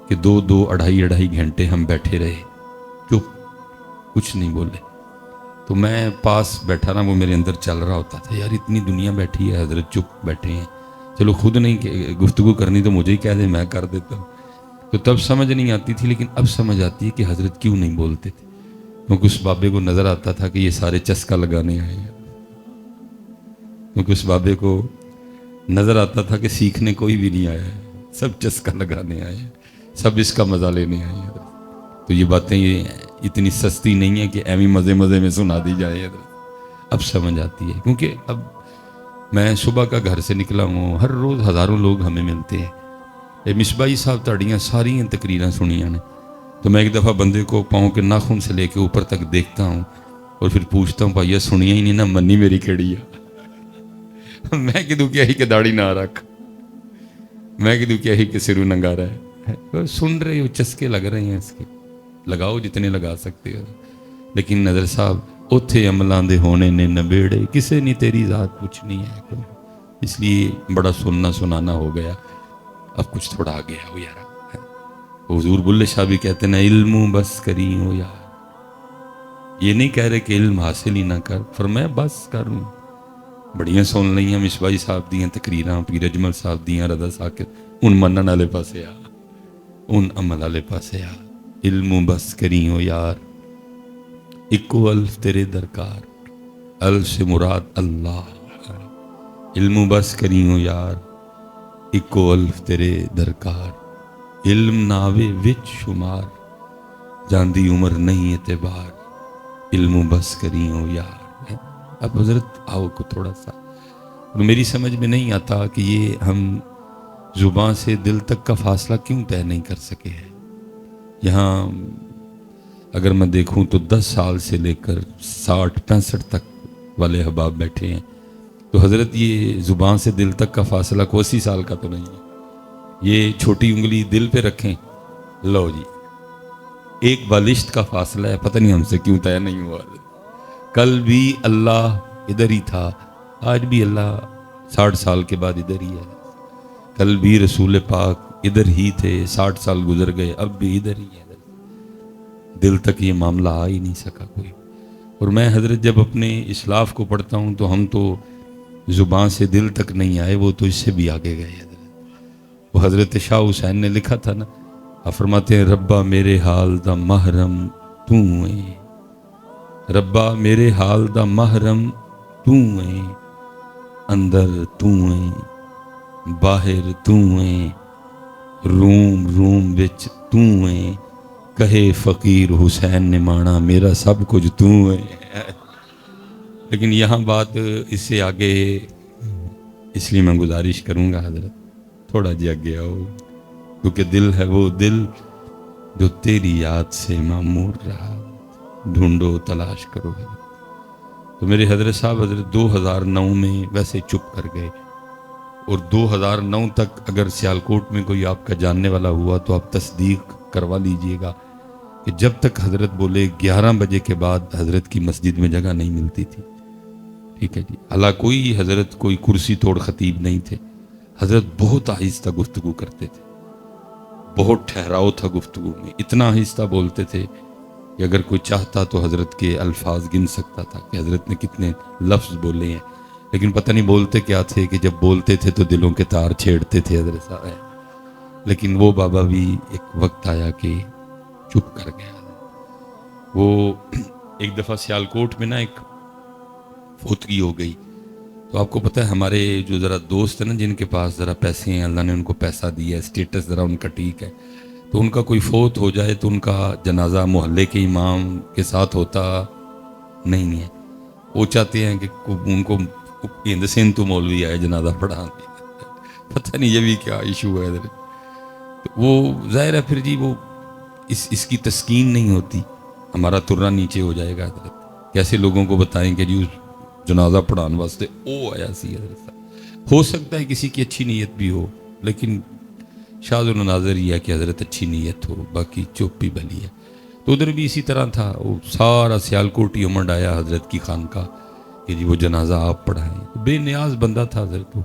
کہ 2-2 2.5 گھنٹے ہم بیٹھے رہے چپ، کچھ نہیں بولے. تو میں پاس بیٹھا نا، وہ میرے اندر چل رہا ہوتا تھا یار اتنی دنیا بیٹھی ہے، حضرت چپ بیٹھے ہیں، چلو خود نہیں گفتگو کرنی تو مجھے ہی کہہ دے میں کر دیتا ہوں. تو تب سمجھ نہیں آتی تھی لیکن اب سمجھ آتی ہے کہ حضرت کیوں نہیں بولتے تھے، کیونکہ اس بابے کو نظر آتا تھا کہ یہ سارے چسکا لگانے آئے ہیں. کیونکہ اس بابے کو نظر آتا تھا کہ سیکھنے کوئی بھی نہیں آیا ہے، سب چسکا لگانے آئے ہیں، سب اس کا مزہ لینے آئے ہیں. تو یہ باتیں یہ اتنی سستی نہیں ہیں کہ ایویں مزے مزے میں سنا دی جائے. اب سمجھ آتی ہے کیونکہ اب میں صبح کا گھر سے نکلا ہوں، ہر روز ہزاروں لوگ ہمیں ملتے ہیں. مصباحی صاحب تاڑیاں ساری تقریراں سنیاں نے، تو میں ایک دفعہ بندے کو پاؤں کے ناخن سے لے کے اوپر تک دیکھتا ہوں اور پھر پوچھتا ہوں بھائیا سنیا ہی نہیں نا، منی میری کیڑی ہے. میں کدوں کیا ہی کہ داڑھی نہ رکھ، میں کدوں کیا ہی کہ سرو ننگا رہا ہے. سن رہے ہو، چسکے لگ رہے ہیں اس کے، لگاؤ جتنے لگا سکتے ہو. لیکن نظر صاحب اوتھے عملاں دے ہونے نے نبیڑے، کسے نہیں تیری ذات پوچھنی ہے کوئی. اس لیے بڑا سننا سنانا ہو گیا، اب کچھ تھوڑا آ گیا ہو یار. حضور بلے شاہ بھی کہتے ہیں علم بس کری ہو یار، یہ نہیں کہہ رہے کہ علم حاصل ہی نہ کر، فرمایا بس کروں. بڑیاں سن لئیاں مصباحی صاحب دیاں تقریراں، پیر اجمل صاحب دیاں، رضا ساکر، ان منن والے پاسے آ، ان عمل والے پاسے آ. علم بس کری ہو یار، اکو الف تیرے درکار، الف سے مراد اللہ. علم بس کری ہو یار، اکو الف تیرے درکار، علم ناوے وچ شمار، جاندی عمر نہیں اعتبار، علم بس کری ہو یار. اب حضرت آؤ کو تھوڑا سا، میری سمجھ میں نہیں آتا کہ یہ ہم زبان سے دل تک کا فاصلہ کیوں طے نہیں کر سکے ہیں. یہاں اگر میں دیکھوں تو 10 سال سے لے کر 60-65 تک والے احباب بیٹھے ہیں، تو حضرت یہ زبان سے دل تک کا فاصلہ کو 80 سال کا تو نہیں ہے. یہ چھوٹی انگلی دل پہ رکھیں، لو جی ایک بالشت کا فاصلہ ہے، پتہ نہیں ہم سے کیوں طے نہیں ہوا. کل بھی اللہ ادھر ہی تھا، آج بھی اللہ 60 سال کے بعد ادھر ہی ہے. کل بھی رسول پاک ادھر ہی تھے، 60 سال گزر گئے، اب بھی ادھر ہی ہے. دل تک یہ معاملہ آ ہی نہیں سکا کوئی. اور میں حضرت جب اپنے اسلاف کو پڑھتا ہوں تو ہم تو زبان سے دل تک نہیں آئے، وہ تو اس سے بھی آگے گئے. حضرت وہ حضرت شاہ حسین نے لکھا تھا نا، فرماتے ہیں ربا میرے حال دا محرم تو ہے، ربا میرے حال دا محرم تو ہے، اندر تو ہے باہر تو ہے، روم روم وچ تو ہے، کہے فقیر حسین نے مانا میرا سب کچھ تو ہے. لیکن یہاں بات اس سے آگے، اس لیے میں گزارش کروں گا حضرت تھوڑا جی آگے آؤ، کیونکہ دل ہے وہ دل جو تیری یاد سے معمور رہا، ڈھونڈو تلاش کرو. تو میرے حضرت صاحب حضرت 2009 میں ویسے چپ کر گئے، اور 2009 تک اگر سیالکوٹ میں کوئی آپ کا جاننے والا ہوا تو آپ تصدیق کروا لیجئے گا کہ جب تک حضرت بولے 11 بجے کے بعد حضرت کی مسجد میں جگہ نہیں ملتی تھی. ٹھیک ہے جی. حالانکہ کوئی حضرت کوئی کرسی توڑ خطیب نہیں تھے. حضرت بہت آہستہ گفتگو کرتے تھے, بہت ٹھہراؤ تھا گفتگو میں, اتنا آہستہ بولتے تھے کہ اگر کوئی چاہتا تو حضرت کے الفاظ گن سکتا تھا کہ حضرت نے کتنے لفظ بولے ہیں, لیکن پتہ نہیں بولتے کیا تھے کہ جب بولتے تھے تو دلوں کے تار چھیڑتے تھے حضرت صاحب. لیکن وہ بابا بھی ایک وقت آیا کہ چپ کر گیا. وہ ایک دفعہ سیالکوٹ میں نا ایک فوتگی ہو گئی, تو آپ کو پتہ ہے ہمارے جو ذرا دوست ہیں نا جن کے پاس ذرا پیسے ہیں, اللہ نے ان کو پیسہ دیا ہے, اسٹیٹس ذرا ان کا ٹھیک ہے, تو ان کا کوئی فوت ہو جائے تو ان کا جنازہ محلے کے امام کے ساتھ ہوتا نہیں ہے. وہ چاہتے ہیں کہ ان کو ہند سندھ تو مولوی آئے جنازہ پڑھانے. پتہ نہیں یہ بھی کیا ایشو ہے ادھر. تو وہ ظاہر ہے پھر جی وہ اس کی تسکین نہیں ہوتی, ہمارا ترنا نیچے ہو جائے گا حضرت. کیسے لوگوں کو بتائیں کہ جی اس جنازہ پڑھانے واسطے او آیا سی حضرت. ہو سکتا ہے کسی کی اچھی نیت بھی ہو, لیکن شاذ و نادر یہ ہے کہ حضرت اچھی نیت ہو, باقی چوپی بھلی ہے. تو ادھر بھی اسی طرح تھا, وہ سارا سیالکوٹی امنڈ آیا حضرت کی خانقاہ کہ جی وہ جنازہ آپ پڑھائیں. بے نیاز بندہ تھا حضرت,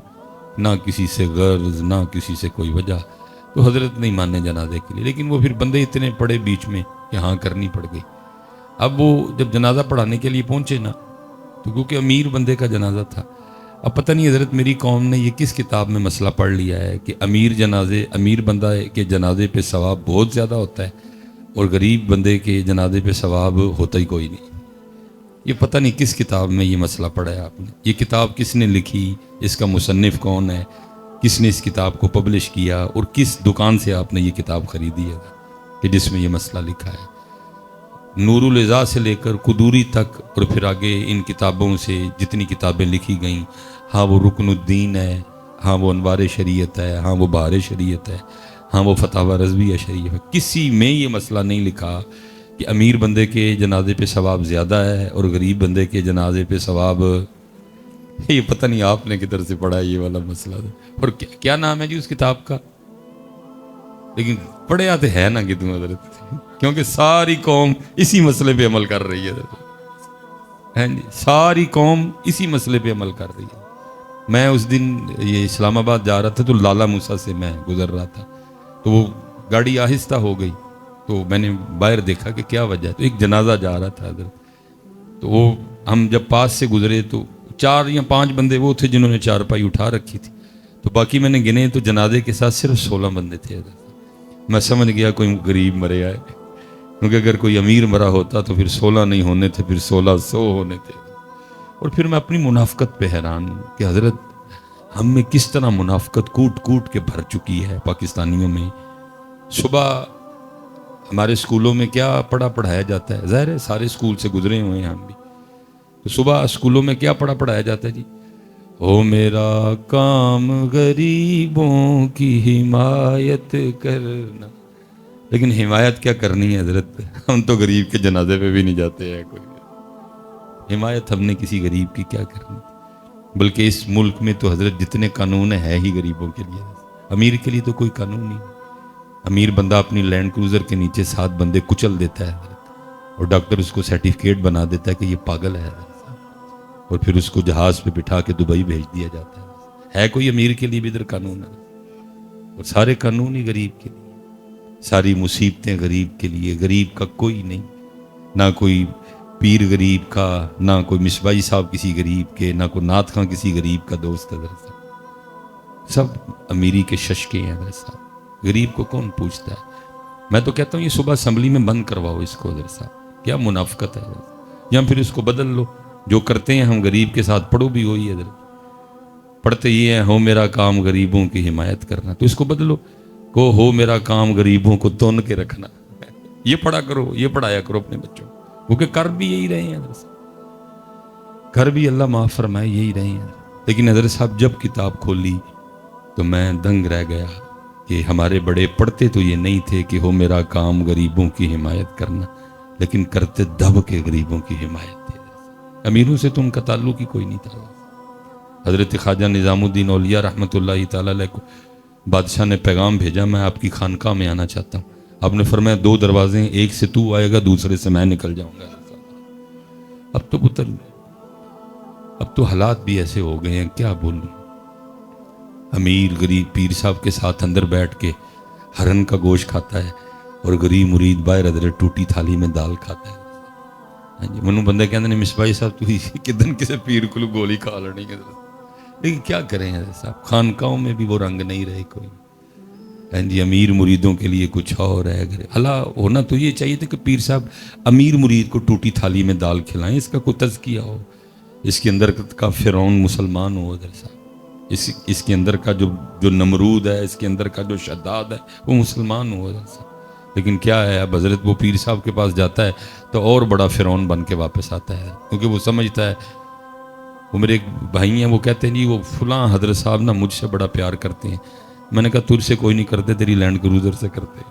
نہ کسی سے غرض نہ کسی سے کوئی وجہ, تو حضرت نہیں مانے جنازے کے لیے. لیکن وہ پھر بندے اتنے پڑے بیچ میں کہ ہاں کرنی پڑ گئی. اب وہ جب جنازہ پڑھانے کے لیے پہنچے نا, تو کیونکہ امیر بندے کا جنازہ تھا, اب پتہ نہیں حضرت میری قوم نے یہ کس کتاب میں مسئلہ پڑھ لیا ہے کہ امیر بندہ کے جنازے پہ ثواب بہت زیادہ ہوتا ہے اور غریب بندے کے جنازے پہ ثواب ہوتا ہی کوئی نہیں. یہ پتہ نہیں کس کتاب میں یہ مسئلہ پڑھا ہے آپ نے. یہ کتاب کس نے لکھی, اس کا مصنف کون ہے, کس نے اس کتاب کو پبلش کیا, اور کس دکان سے آپ نے یہ کتاب خریدی ہے کہ جس میں یہ مسئلہ لکھا ہے. نور العزا سے لے کر قدوری تک, اور پھر آگے ان کتابوں سے جتنی کتابیں لکھی گئیں, ہاں وہ رکن الدین ہے, ہاں وہ انوار شریعت ہے, ہاں وہ بہار شریعت ہے, ہاں وہ فتاوی رضویہ شریعت ہے, کسی میں یہ مسئلہ نہیں لکھا کہ امیر بندے کے جنازے پہ ثواب زیادہ ہے اور غریب بندے کے جنازے پہ ثواب. یہ پتہ نہیں آپ نے کدھر سے پڑھا ہے یہ والا مسئلہ. اور کیا نام ہے جی اس کتاب کا, لیکن پڑھے آتے ہے نا کہ تم حضرت, کیونکہ ساری قوم اسی مسئلے پہ عمل کر رہی ہے جی, ساری قوم اسی مسئلے پہ عمل کر رہی ہے. میں اس دن یہ اسلام آباد جا رہا تھا تو لالا موسیٰ سے میں گزر رہا تھا, تو وہ گاڑی آہستہ ہو گئی, تو میں نے باہر دیکھا کہ کیا وجہ ہے, تو ایک جنازہ جا رہا تھا حضرت. تو وہ ہم جب پاس سے گزرے تو 4 یا 5 بندے وہ تھے جنہوں نے چارپائی اٹھا رکھی تھی, تو باقی میں نے گنے تو جنازے کے ساتھ صرف 16 بندے تھے حضرت. میں سمجھ گیا کوئی غریب مرے آئے, کیونکہ اگر کوئی امیر مرا ہوتا تو پھر 16 نہیں ہونے تھے, پھر 1600 ہونے تھے. اور پھر میں اپنی منافقت پہ حیران ہوں کہ حضرت ہم میں کس طرح منافقت کوٹ کوٹ کے بھر چکی ہے پاکستانیوں میں. صبح ہمارے اسکولوں میں کیا پڑھایا جاتا ہے, ظاہر ہے سارے اسکول سے گزرے ہوئے ہیں ہم بھی, تو صبح اسکولوں میں کیا پڑھایا جاتا ہے جی, ہو میرا کام غریبوں کی حمایت کرنا. لیکن حمایت کیا کرنی ہے حضرت, ہم تو غریب کے جنازے پہ بھی نہیں جاتے ہیں. کوئی حمایت ہم نے کسی غریب کی کیا کرنی, بلکہ اس ملک میں تو حضرت جتنے قانون ہے ہی غریبوں کے لیے, امیر کے لیے تو کوئی قانون نہیں. امیر بندہ اپنی لینڈ کروزر کے نیچے 7 بندے کچل دیتا ہے حضرت, اور ڈاکٹر اس کو سرٹیفکیٹ بنا دیتا ہے کہ یہ پاگل ہے حضرت, اور پھر اس کو جہاز پہ بٹھا کے دبئی بھیج دیا جاتا ہے. کوئی امیر کے لیے بھی ادھر قانون ہے, اور سارے قانون ہی غریب کے لیے, ساری مصیبتیں غریب کے لیے. غریب کا کوئی نہیں, نہ کوئی پیر غریب کا, نہ کوئی مصباحی صاحب کسی غریب کے, نہ کوئی نعت خاں کسی غریب کا دوست ہے حضرت. سب امیری کے ششکے ہیں حضرت صاحب, غریب کو کون پوچھتا ہے. میں تو کہتا ہوں یہ صبح اسمبلی میں بند کرواؤ اس کو حضرت صاحب, کیا منافقت ہے حضرت, یا پھر اس کو بدل لو. جو کرتے ہیں ہم غریب کے ساتھ, پڑھو بھی وہی حضرت, پڑھتے یہ ہیں ہو میرا کام غریبوں کی حمایت کرنا, تو اس کو بدلو کو ہو میرا کام غریبوں کو تون کے رکھنا. یہ پڑھا کرو, یہ پڑھایا کرو اپنے بچوں, کیونکہ کر بھی یہی رہے ہیں حضرت صاحب, کر بھی اللہ معاف فرمائے یہی رہے ہیں. لیکن حضرت صاحب جب کتاب کھولی تو میں دنگ رہ گیا کہ ہمارے بڑے پڑھتے تو یہ نہیں تھے کہ ہو میرا کام غریبوں کی حمایت کرنا, لیکن کرتے دب کے غریبوں کی حمایت تھے. امیروں سے تو ان کا تعلق ہی کوئی نہیں تھا. حضرت خواجہ نظام الدین اولیاء رحمۃ اللہ تعالی علیہ کو بادشاہ نے پیغام بھیجا, میں آپ کی خانقاہ میں آنا چاہتا ہوں. آپ نے فرمایا 2 دروازے ہیں، ایک سے تو آئے گا، دوسرے سے میں نکل جاؤں گا۔ اب تو پتر، اب تو حالات بھی ایسے ہو گئے ہیں، کیا بولوں۔ امیر غریب پیر صاحب کے ساتھ اندر بیٹھ کے ہرن کا گوشت کھاتا ہے اور غریب مرید باہر حضرت ٹوٹی تھالی میں دال کھاتا ہے۔ ہاں جی، منو بندے کہتے ہیں مصباحی صاحب تو کدن کسی پیر کو گولی کھا لینی ہے، لیکن کیا کریں حضرت صاحب، خانقاہوں میں بھی وہ رنگ نہیں رہے کوئی۔ ہاں جی، امیر مریدوں کے لیے کچھ اور ہے۔ اللہ ہونا تو یہ چاہیے تھا کہ پیر صاحب امیر مرید کو ٹوٹی تھالی میں دال کھلائیں، اس کا کوئی تزکیہ ہو، اس کے اندر کا فرعون مسلمان ہو حضرت صاحب، اس کے اندر کا جو نمرود ہے، اس کے اندر کا جو شداد ہے، وہ مسلمان ہو حضرت صاحب۔ لیکن کیا ہے، اب حضرت وہ پیر صاحب کے پاس جاتا ہے تو اور بڑا فرعون بن کے واپس آتا ہے، کیونکہ وہ سمجھتا ہے، وہ میرے ایک بھائی ہیں، وہ کہتے ہیں جی وہ فلاں حضرت صاحب نا مجھ سے بڑا پیار کرتے ہیں۔ میں نے کہا تجھ سے کوئی نہیں کرتے، تیری لینڈ کروزر سے کرتے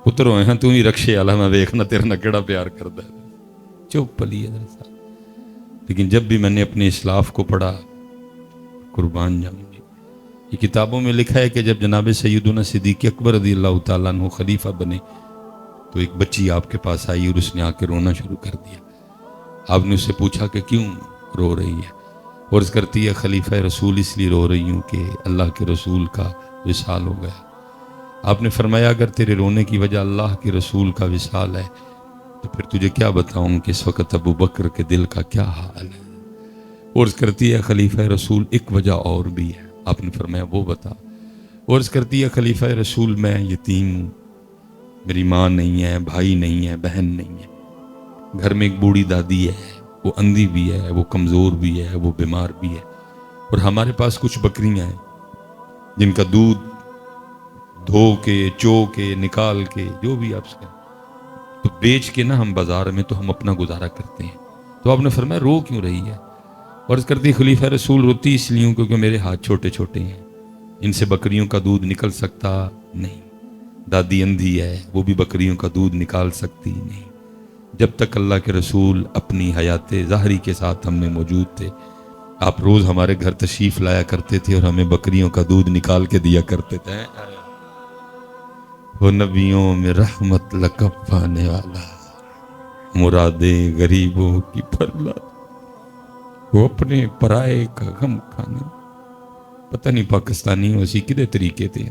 پتر ہوئے ہیں، تو ہی رکشے والا، میں دیکھنا تیرا نہ کیڑا پیار کرتا ہے۔ چپ پلی حضرت صاحب۔ لیکن جب بھی میں نے اپنے اسلاف کو پڑھا، قربان جاؤں گی، یہ کتابوں میں لکھا ہے کہ جب جناب سیدنا صدیق اکبر رضی اللہ تعالیٰ عنہ خلیفہ بنے تو ایک بچی آپ کے پاس آئی اور اس نے آ کے رونا شروع کر دیا۔ آپ نے اس سے پوچھا کہ کیوں رو رہی ہے؟ عرض کرتی ہے خلیفہ رسول اس لیے رو رہی ہوں کہ اللہ کے رسول کا وصال ہو گیا۔ آپ نے فرمایا اگر تیرے رونے کی وجہ اللہ کے رسول کا وصال ہے تو پھر تجھے کیا بتاؤں کہ اس وقت ابو بکر کے دل کا کیا حال ہے۔ عرض کرتی ہے خلیفہ رسول ایک وجہ اور بھی ہے۔ آپ نے فرمایا وہ بتا۔ عرض کرتی ہے خلیفہ رسول میں یتیم ہوں، میری ماں نہیں ہے، بھائی نہیں ہے، بہن نہیں ہے، گھر میں ایک بوڑھی دادی ہے، وہ اندھی بھی ہے، وہ کمزور بھی ہے، وہ بیمار بھی ہے، اور ہمارے پاس کچھ بکریاں ہیں جن کا دودھ دھو کے چو کے نکال کے جو بھی آپ سے تو بیچ کے نا ہم بازار میں تو ہم اپنا گزارا کرتے ہیں۔ تو آپ نے فرمایا رو کیوں رہی ہے؟ عرض کرتی خلیفہ رسول روتی اس لیے ہوں کیونکہ میرے ہاتھ چھوٹے چھوٹے ہیں، ان سے بکریوں کا دودھ نکل سکتا نہیں، دادی اندھی ہے، وہ بھی بکریوں کا دودھ نکال سکتی نہیں۔ جب تک اللہ کے رسول اپنی حیات ظاہری کے ساتھ ہم میں موجود تھے، آپ روز ہمارے گھر تشریف لایا کرتے تھے اور ہمیں بکریوں کا دودھ نکال کے دیا کرتے تھے۔ وہ نبیوں میں رحمت لقب پانے والا، مرادیں غریبوں کی پھرلا، وہ اپنے پرائے کا غم کھانے۔ پتہ نہیں پاکستانی اسی کدے طریقے تھے،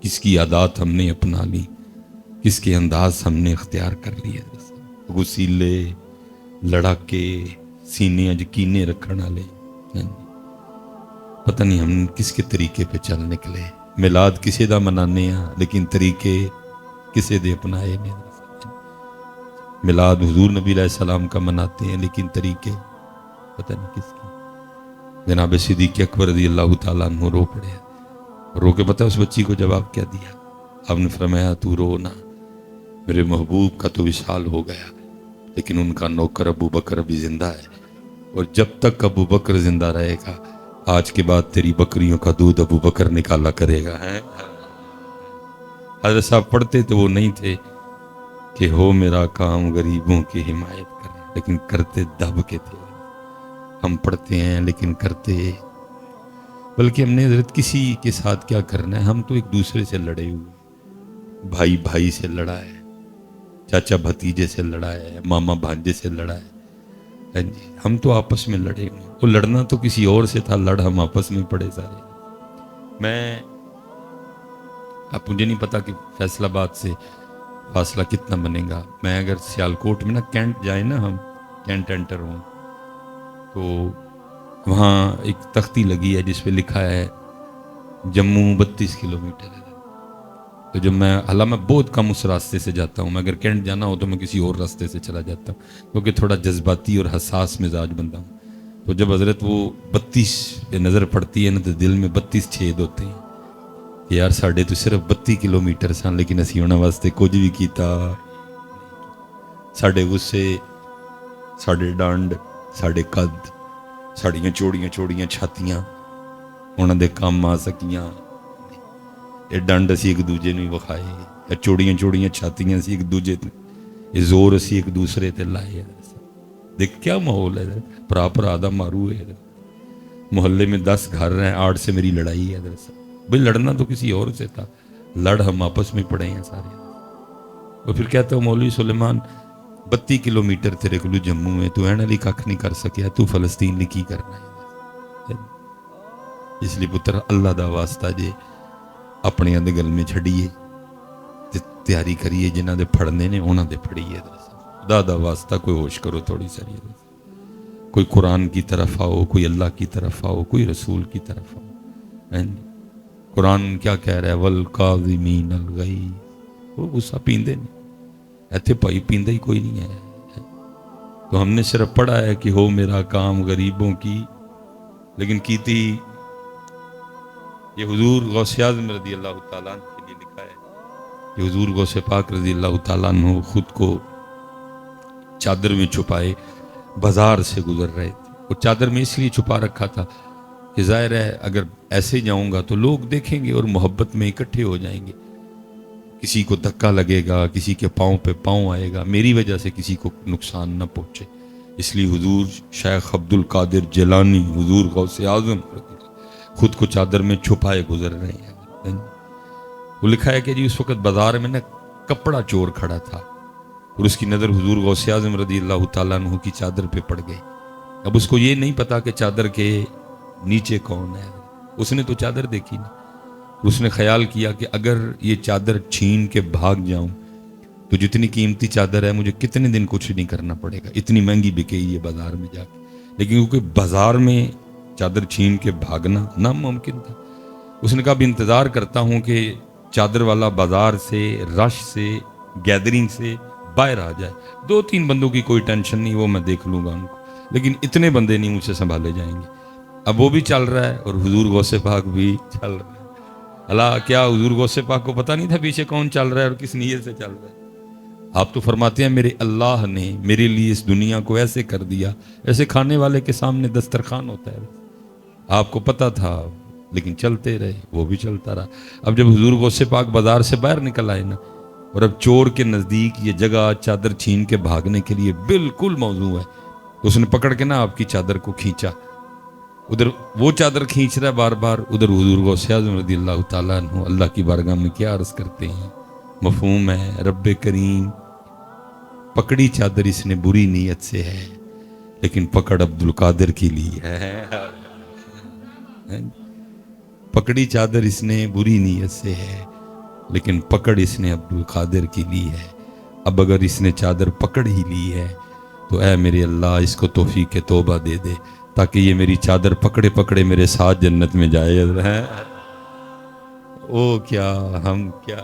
کس کی عادات ہم نے اپنا لی، کس کے انداز ہم نے اختیار کر لیا، غسیلے لڑاکے سینے یقینے رکھنے والے، پتہ نہیں ہم کس کے طریقے پہ چل نکلے۔ میلاد کسے دا منانے ہیں لیکن طریقے کسے دے اپنائے نے۔ میلاد حضور نبی علیہ السلام کا مناتے ہیں لیکن طریقے پتہ نہیں کس کی۔ جناب صدیق اکبر رضی اللہ تعالیٰ عنہ رو پڑے، رو کے پتہ اس بچی کو جواب کیا دیا؟ آپ نے فرمایا تو رو نہ، میرے محبوب کا تو وصال ہو گیا لیکن ان کا نوکر ابو بکر ابھی زندہ ہے، اور جب تک ابو بکر زندہ رہے گا آج کے بعد تیری بکریوں کا دودھ ابو بکر نکالا کرے گا۔ حضرت صاحب پڑھتے تو وہ نہیں تھے کہ ہو میرا کام غریبوں کی حمایت کریں، لیکن کرتے دب کے تھے۔ ہم پڑھتے ہیں لیکن کرتے، بلکہ ہم نے حضرت کسی کے ساتھ کیا کرنا ہے، ہم تو ایک دوسرے سے لڑے ہوئے، بھائی بھائی سے لڑا ہے، چاچا بھتیجے سے لڑا ہے، ماما بھانجے سے لڑا ہے، ہم تو آپس میں لڑے ہوئے۔ وہ لڑنا تو کسی اور سے تھا، لڑ ہم آپس میں پڑے سارے۔ اب مجھے نہیں پتا کہ فیصل آباد سے فاصلہ کتنا بنے گا، میں اگر سیالکوٹ میں نا کینٹ جائیں نا، ہم کینٹ انٹر ہوں تو وہاں ایک تختی لگی ہے جس پہ لکھا ہے جموں 32 کلومیٹر ہے۔ تو جب میں بہت کم اس راستے سے جاتا ہوں، میں اگر کینٹ جانا ہو تو میں کسی اور راستے سے چلا جاتا ہوں کیونکہ تھوڑا جذباتی اور حساس مزاج بندہ ہوں۔ تو جب حضرت وہ 32 پہ نظر پڑتی ہے نا تو دل میں 32 چھید ہوتے ہیں کہ یار ساڑھے تو صرف 32 کلومیٹر سن لیکن اسی ہونا واسطے کچھ بھی کیتا، ساڑھے غصے، ساڑھے ڈانڈ، ساڑھے قد، ساڑیاں چوڑیاں چوڑیاں چھاتیاں انہاں دے کام آ سکیاں، یہ ڈانڈ اسی ایک دوجے نے وکھائے، یہ چوڑیاں چوڑیاں چھاتیاں اسی ایک دوجے تے، یہ زور اسی ایک دوسرے تے لائے۔ دیکھ کیا ماحول ہے، پرا پرا دا مارو ہے، محلے میں 10 گھر ہیں، 8 سے میری لڑائی ہے۔ بھئی لڑنا تو کسی اور سے تھا، لڑ ہم آپس میں پڑے ہیں سارے. وہ پھر کہتا ہوں مولوی سلیمان 32 کلومیٹر تیرے کو جموں ہے، تو اینا لی کھ نہیں کر سکیا، تو فلسطین لی کی کرنا ہے. اس لیے پتر اللہ دا واسطہ جے اپنے دے گل میں چھڑیے تے تیاری کریے، جنہ دے پھڑنے نے انہاں دے پھڑیے. خدا دا واسطہ کوئی ہوش کرو تھوڑی ساری، کوئی قرآن کی طرف آؤ، کوئی اللہ کی طرف آؤ، کوئی رسول کی طرف آؤ. قرآن کیا کہہ رہا ہے؟ والکاظمین الغیظ. وہ غصہ پیندے نہیں، ایتھے بھائی پیندہ ہی کوئی نہیں ہے. تو ہم نے صرف پڑھا ہے کہ ہو میرا کام غریبوں کی، لیکن کیتی یہ حضور غوث اعظم رضی اللہ تعالیٰ عنہ کے لیے لکھا ہے کہ حضور غوث پاک رضی اللہ تعالیٰ عنہ خود کو چادر میں چھپائے بازار سے گزر رہے تھے. وہ چادر میں اس لیے چھپا رکھا تھا کہ ظاہر ہے اگر ایسے جاؤں گا تو لوگ دیکھیں گے اور محبت میں اکٹھے ہو جائیں گے، کسی کو دھکا لگے گا، کسی کے پاؤں پہ پاؤں آئے گا، میری وجہ سے کسی کو نقصان نہ پہنچے. اس لیے حضور شیخ عبد القادر جیلانی، حضور غوث اعظم خود کو چادر میں چھپائے گزر رہے ہیں. وہ لکھا ہے کہ جی اس وقت بازار میں نا کپڑا چور کھڑا تھا اور اس کی نظر حضور غوث اعظم رضی اللہ تعالیٰ عنہ کی چادر پہ پڑ گئی. اب اس کو یہ نہیں پتا کہ چادر کے نیچے کون ہے، اس نے تو چادر دیکھی نا. اس نے خیال کیا کہ اگر یہ چادر چھین کے بھاگ جاؤں تو جتنی قیمتی چادر ہے مجھے کتنے دن کچھ نہیں کرنا پڑے گا، اتنی مہنگی بکے یہ بازار میں جا کے. لیکن کیونکہ بازار میں چادر چھین کے بھاگنا ناممکن تھا، اس نے کہا اب انتظار کرتا ہوں کہ چادر والا بازار سے، رش سے، گیدرنگ سے باہر آ جائے. 2-3 بندوں کی کوئی ٹینشن نہیں، وہ میں دیکھ لوں گا ان کو، لیکن اتنے بندے نہیں مجھ سے سنبھالے جائیں گے. اب وہ بھی چل رہا ہے اور حضور غوث پاک بھی چل رہا ہے. اللہ کیا حضور غوث پاک کو پتہ نہیں تھا پیچھے کون چل رہا ہے اور کس نیت سے چل رہا ہے؟ آپ تو فرماتے ہیں میرے اللہ نے میرے لیے اس دنیا کو ایسے کر دیا، ایسے کھانے والے کے سامنے دسترخوان ہوتا ہے. آپ کو پتہ تھا لیکن چلتے رہے، وہ بھی چلتا رہا. اب جب حضور غوث پاک بازار سے باہر نکل آئے نا، اور اب چور کے نزدیک یہ جگہ چادر چھین کے بھاگنے کے لیے بالکل موزوں ہے، تو اس نے پکڑ کے نا آپ کی چادر کو کھینچا. ادھر وہ چادر کھینچ رہا ہے بار بار، ادھر حضور غوث اعظم رضی اللہ تعالیٰ عنہ اللہ کی بارگاہ میں کیا عرض کرتے ہیں؟ مفہوم ہے رب کریم پکڑی چادر اس نے بری نیت سے ہے، لیکن پکڑ عبد القادر کی لی ہے. پکڑی چادر اس نے بری نیت سے ہے، لیکن پکڑ اس نے عبد القادر کی لی ہے. اب اگر اس نے چادر پکڑ ہی لی ہے تو اے میرے اللہ اس کو توفیق توبہ دے دے، تاکہ یہ میری چادر پکڑے پکڑے میرے ساتھ جنت میں جائے. او کیا ہم کیا،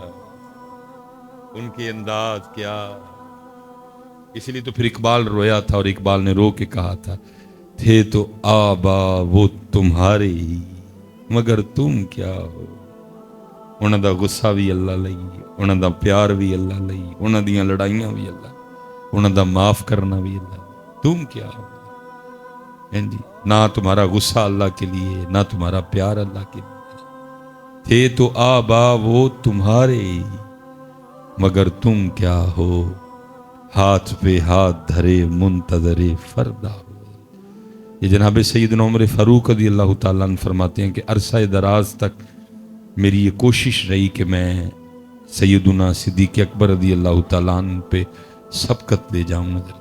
ان کے انداز کیا. اس لیے تو پھر اقبال رویا تھا، اور اقبال نے رو کے کہا تھا تھے تو آبا وہ تمہارے ہی مگر تم کیا ہو. انہاں دا غصہ بھی اللہ لئی، انہاں دا پیار بھی اللہ لئی، انہاں دیاں لڑائیاں بھی اللہ، انہاں دا معاف کرنا بھی اللہ. تم کیا ہو جی؟ نہ تمہارا غصہ اللہ کے لیے، نہ تمہارا پیار اللہ کے لیے. تھے تو آبا وہ تمہارے ہی مگر تم کیا ہو، ہاتھ پہ ہاتھ دھرے منتظر فردا ہو. یہ جناب سیدنا عمر فاروق رضی اللہ تعالیٰ عنہ فرماتے ہیں کہ عرصہ دراز تک میری یہ کوشش رہی کہ میں سیدنا صدیق اکبر رضی اللہ تعالیٰ عنہ پہ سبقت لے جاؤں نظر،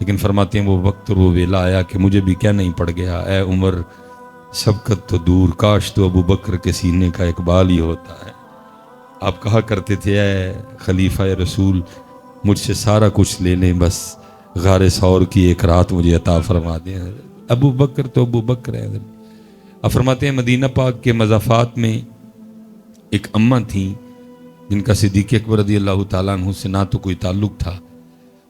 لیکن فرماتے ہیں وہ وقت اور وہ ویلا آیا کہ مجھے بھی کیا نہیں پڑ گیا، اے عمر سبقت تو دور، کاش تو ابو بکر کے سینے کا اقبال ہی ہوتا ہے. آپ کہا کرتے تھے اے خلیفہ رسول مجھ سے سارا کچھ لے لیں، بس غار ثور کی ایک رات مجھے عطا فرما دیں. ابو بکر تو ابو بکر ہے. اب فرماتے ہیں مدینہ پاک کے مضافات میں ایک اماں تھیں جن کا صدیق اکبر رضی اللہ تعالیٰ عنہ سے نہ تو کوئی تعلق تھا،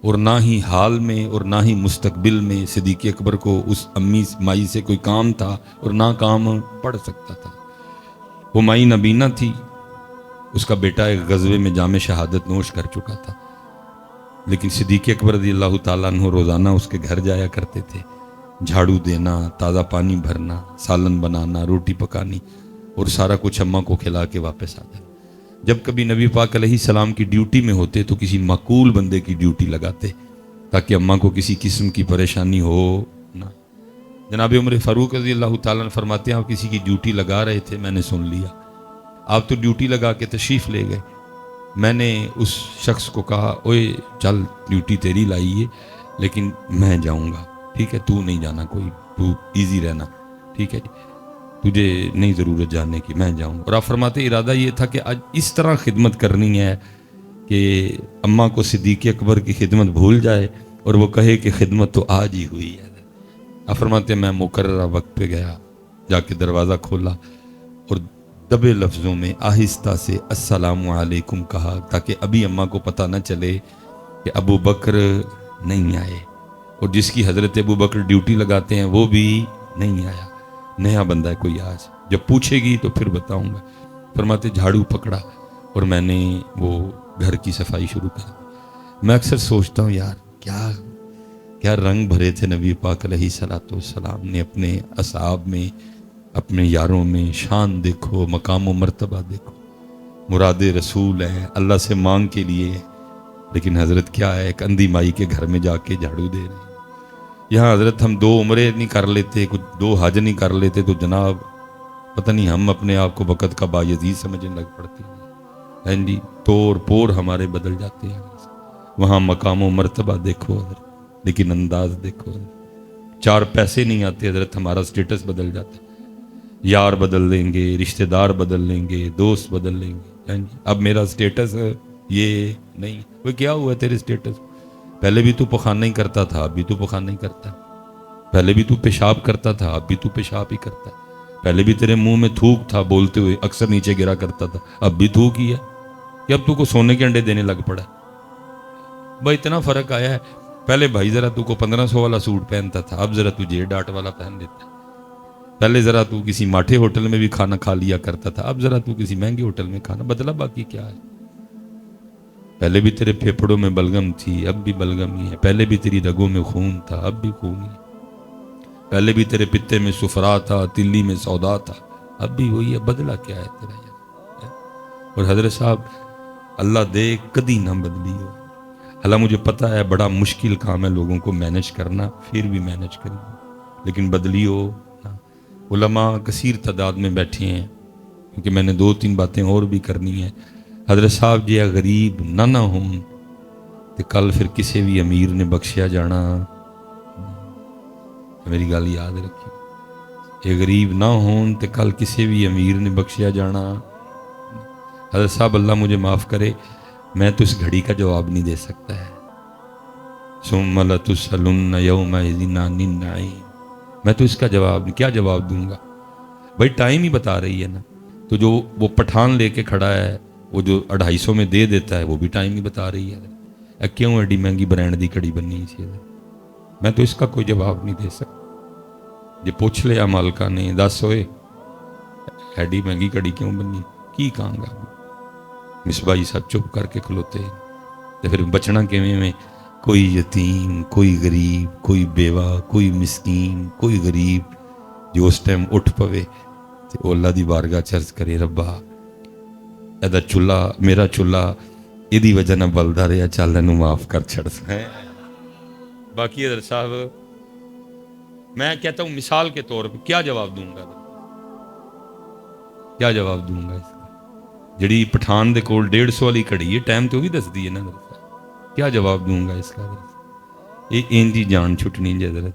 اور نہ ہی حال میں اور نہ ہی مستقبل میں صدیق اکبر کو اس امی مائی سے کوئی کام تھا اور نہ کام پڑ سکتا تھا. وہ مائی نبینہ تھی، اس کا بیٹا ایک غزوے میں جام شہادت نوش کر چکا تھا، لیکن صدیق اکبر رضی اللہ تعالیٰ عنہ روزانہ اس کے گھر جایا کرتے تھے. جھاڑو دینا، تازہ پانی بھرنا، سالن بنانا، روٹی پکانی، اور سارا کچھ اماں کو کھلا کے واپس آ جانا. جب کبھی نبی پاک علیہ السلام کی ڈیوٹی میں ہوتے تو کسی معقول بندے کی ڈیوٹی لگاتے تاکہ اماں کو کسی قسم کی پریشانی ہو نہ. جناب عمر فاروق رضی اللہ تعالیٰ عنہ فرماتے ہیں آپ کسی کی ڈیوٹی لگا رہے تھے، میں نے سن لیا. آپ تو ڈیوٹی لگا کے تشریف لے گئے. میں نے اس شخص کو کہا اوئے چل ڈیوٹی تیری لائی ہے لیکن میں جاؤں گا, ٹھیک ہے, تو نہیں جانا, کوئی تو ایزی رہنا, ٹھیک ہے جی, تجھے نہیں ضرورت جاننے کی, میں جاؤں. اور آپ فرماتے ارادہ یہ تھا کہ آج اس طرح خدمت کرنی ہے کہ اماں کو صدیق اکبر کی خدمت بھول جائے اور وہ کہے کہ خدمت تو آج ہی ہوئی ہے. آپ فرماتے میں مقررہ وقت پہ گیا, جا کے دروازہ کھولا اور دبے لفظوں میں آہستہ سے السلام علیکم کہا, تاکہ ابھی اماں کو پتہ نہ چلے کہ ابو بکر نہیں آئے, اور جس کی حضرت ابو بکر ڈیوٹی لگاتے ہیں وہ بھی نہیں آیا, نیا بندہ ہے کوئی آج, جب پوچھے گی تو پھر بتاؤں گا. فرماتے جھاڑو پکڑا اور میں نے وہ گھر کی صفائی شروع کر دی. میں اکثر سوچتا ہوں یار کیا رنگ بھرے تھے نبی پاک علیہ الصلوۃ والسلام نے اپنے اصحاب میں, اپنے یاروں میں. شان دیکھو, مقام و مرتبہ دیکھو, مراد رسول ہے, اللہ سے مانگ کے لیے, لیکن حضرت کیا ہے, ایک اندھی مائی کے گھر میں جا کے جھاڑو دے رہے ہیں. یہاں حضرت ہم 2 عمرے نہیں کر لیتے, کچھ 2 حج نہیں کر لیتے تو جناب پتہ نہیں ہم اپنے آپ کو وقت کا بایزید سمجھنے لگ پڑتے ہیں جی, طور پور ہمارے بدل جاتے ہیں. وہاں مقام و مرتبہ دیکھو حضرت, لیکن انداز دیکھو حضرت. 4 پیسے نہیں آتے حضرت, ہمارا سٹیٹس بدل جاتا ہے. یار بدل لیں گے, رشتہ دار بدل لیں گے, دوست بدل لیں گے. اب میرا سٹیٹس یہ نہیں, وہ کیا ہوا تیرے سٹیٹس, پہلے بھی تو پخانہ ہی کرتا تھا, اب بھی تو پخانہ ہی کرتا ہے. پہلے بھی تو پیشاب کرتا تھا, اب بھی تو پیشاب ہی کرتا ہے. پہلے بھی تیرے منہ میں تھوک تھا, بولتے ہوئے اکثر نیچے گرا کرتا تھا, اب بھی تھوک ہی ہے. کہ اب تو کو سونے کے انڈے دینے لگ پڑا ہے. بھائی اتنا فرق آیا ہے, پہلے بھائی ذرا تو کو 1500 والا سوٹ پہنتا تھا, اب ذرا تجھے ڈاٹ والا پہن لیتا ہے. پہلے ذرا تو کسی ماٹھے ہوٹل میں بھی کھانا کھا لیا کرتا تھا, اب ذرا تو کسی مہنگے ہوٹل میں کھانا, بدلا باقی کیا ہے. پہلے بھی تیرے پھیپھڑوں میں بلغم تھی, اب بھی بلغم ہی ہے. پہلے بھی تیری رگوں میں خون تھا, اب بھی خون ہی ہے. پہلے بھی تیرے پتے میں سفرا تھا, تلی میں سودا تھا, اب بھی وہی ہے. بدلا کیا ہے تیرا یار. اور حضرت صاحب اللہ دے کدی نہ بدلی ہو. اللہ مجھے پتہ ہے بڑا مشکل کام ہے لوگوں کو مینج کرنا, پھر بھی مینج کری, لیکن بدلی ہو نا. علماء کثیر تعداد میں بیٹھے ہیں, کیونکہ میں نے 2-3 باتیں اور بھی کرنی ہیں. حضرت صاحب جی غریب نہ ہوں تو کل پھر کسی بھی امیر نے بخشیا جانا, میری گل یاد رکھی. یہ غریب نہ ہوں تو کل کسی بھی امیر نے بخشیا جانا. حضرت صاحب اللہ مجھے معاف کرے, میں تو اس گھڑی کا جواب نہیں دے سکتا ہے. ثم لتسألن یومئذ عن النعیم, میں تو اس کا جواب نہیں, کیا جواب دوں گا بھائی. ٹائم ہی بتا رہی ہے نا. تو جو وہ پٹھان لے کے کھڑا ہے, وہ جو 250 میں دے دیتا ہے, وہ بھی ٹائم ہی بتا رہی ہے. کیوں ایڈی مہنگی برانڈ دی کڑی بننی سی, میں تو اس کا کوئی جواب نہیں دے سکتا. جی پوچھ لیا مالکہ نے, 10 ہوئے ایڈی مہنگی کڑی کیوں بننی, کی کہاں گا. مصباحی صاحب چپ کر کے کھلوتے, تو پھر بچنا کیویں میں. کوئی یتیم, کوئی غریب, کوئی بیوہ, کوئی مسکین, کوئی غریب جو اس ٹائم اٹھ پوے تو اللہ دی بارگاہ چرچ کرے, ربا ایدا چولہا میرا چولہا ایدی وجہ نہ بلدا رہا, چل اینوں معاف کر چھڑ. باقی حضرت صاحب میں کہتا ہوں مثال کے طور پہ کیا جواب دوں گا, کیا جواب دوں گا اس کا. جڑی پٹھان دے کول 150 والی کڑی ہے, ٹائم تو بھی دس دی ہے نا, کیا جواب دوں گا اس کا. یہ اینجی جان چھٹنی جی حضرت.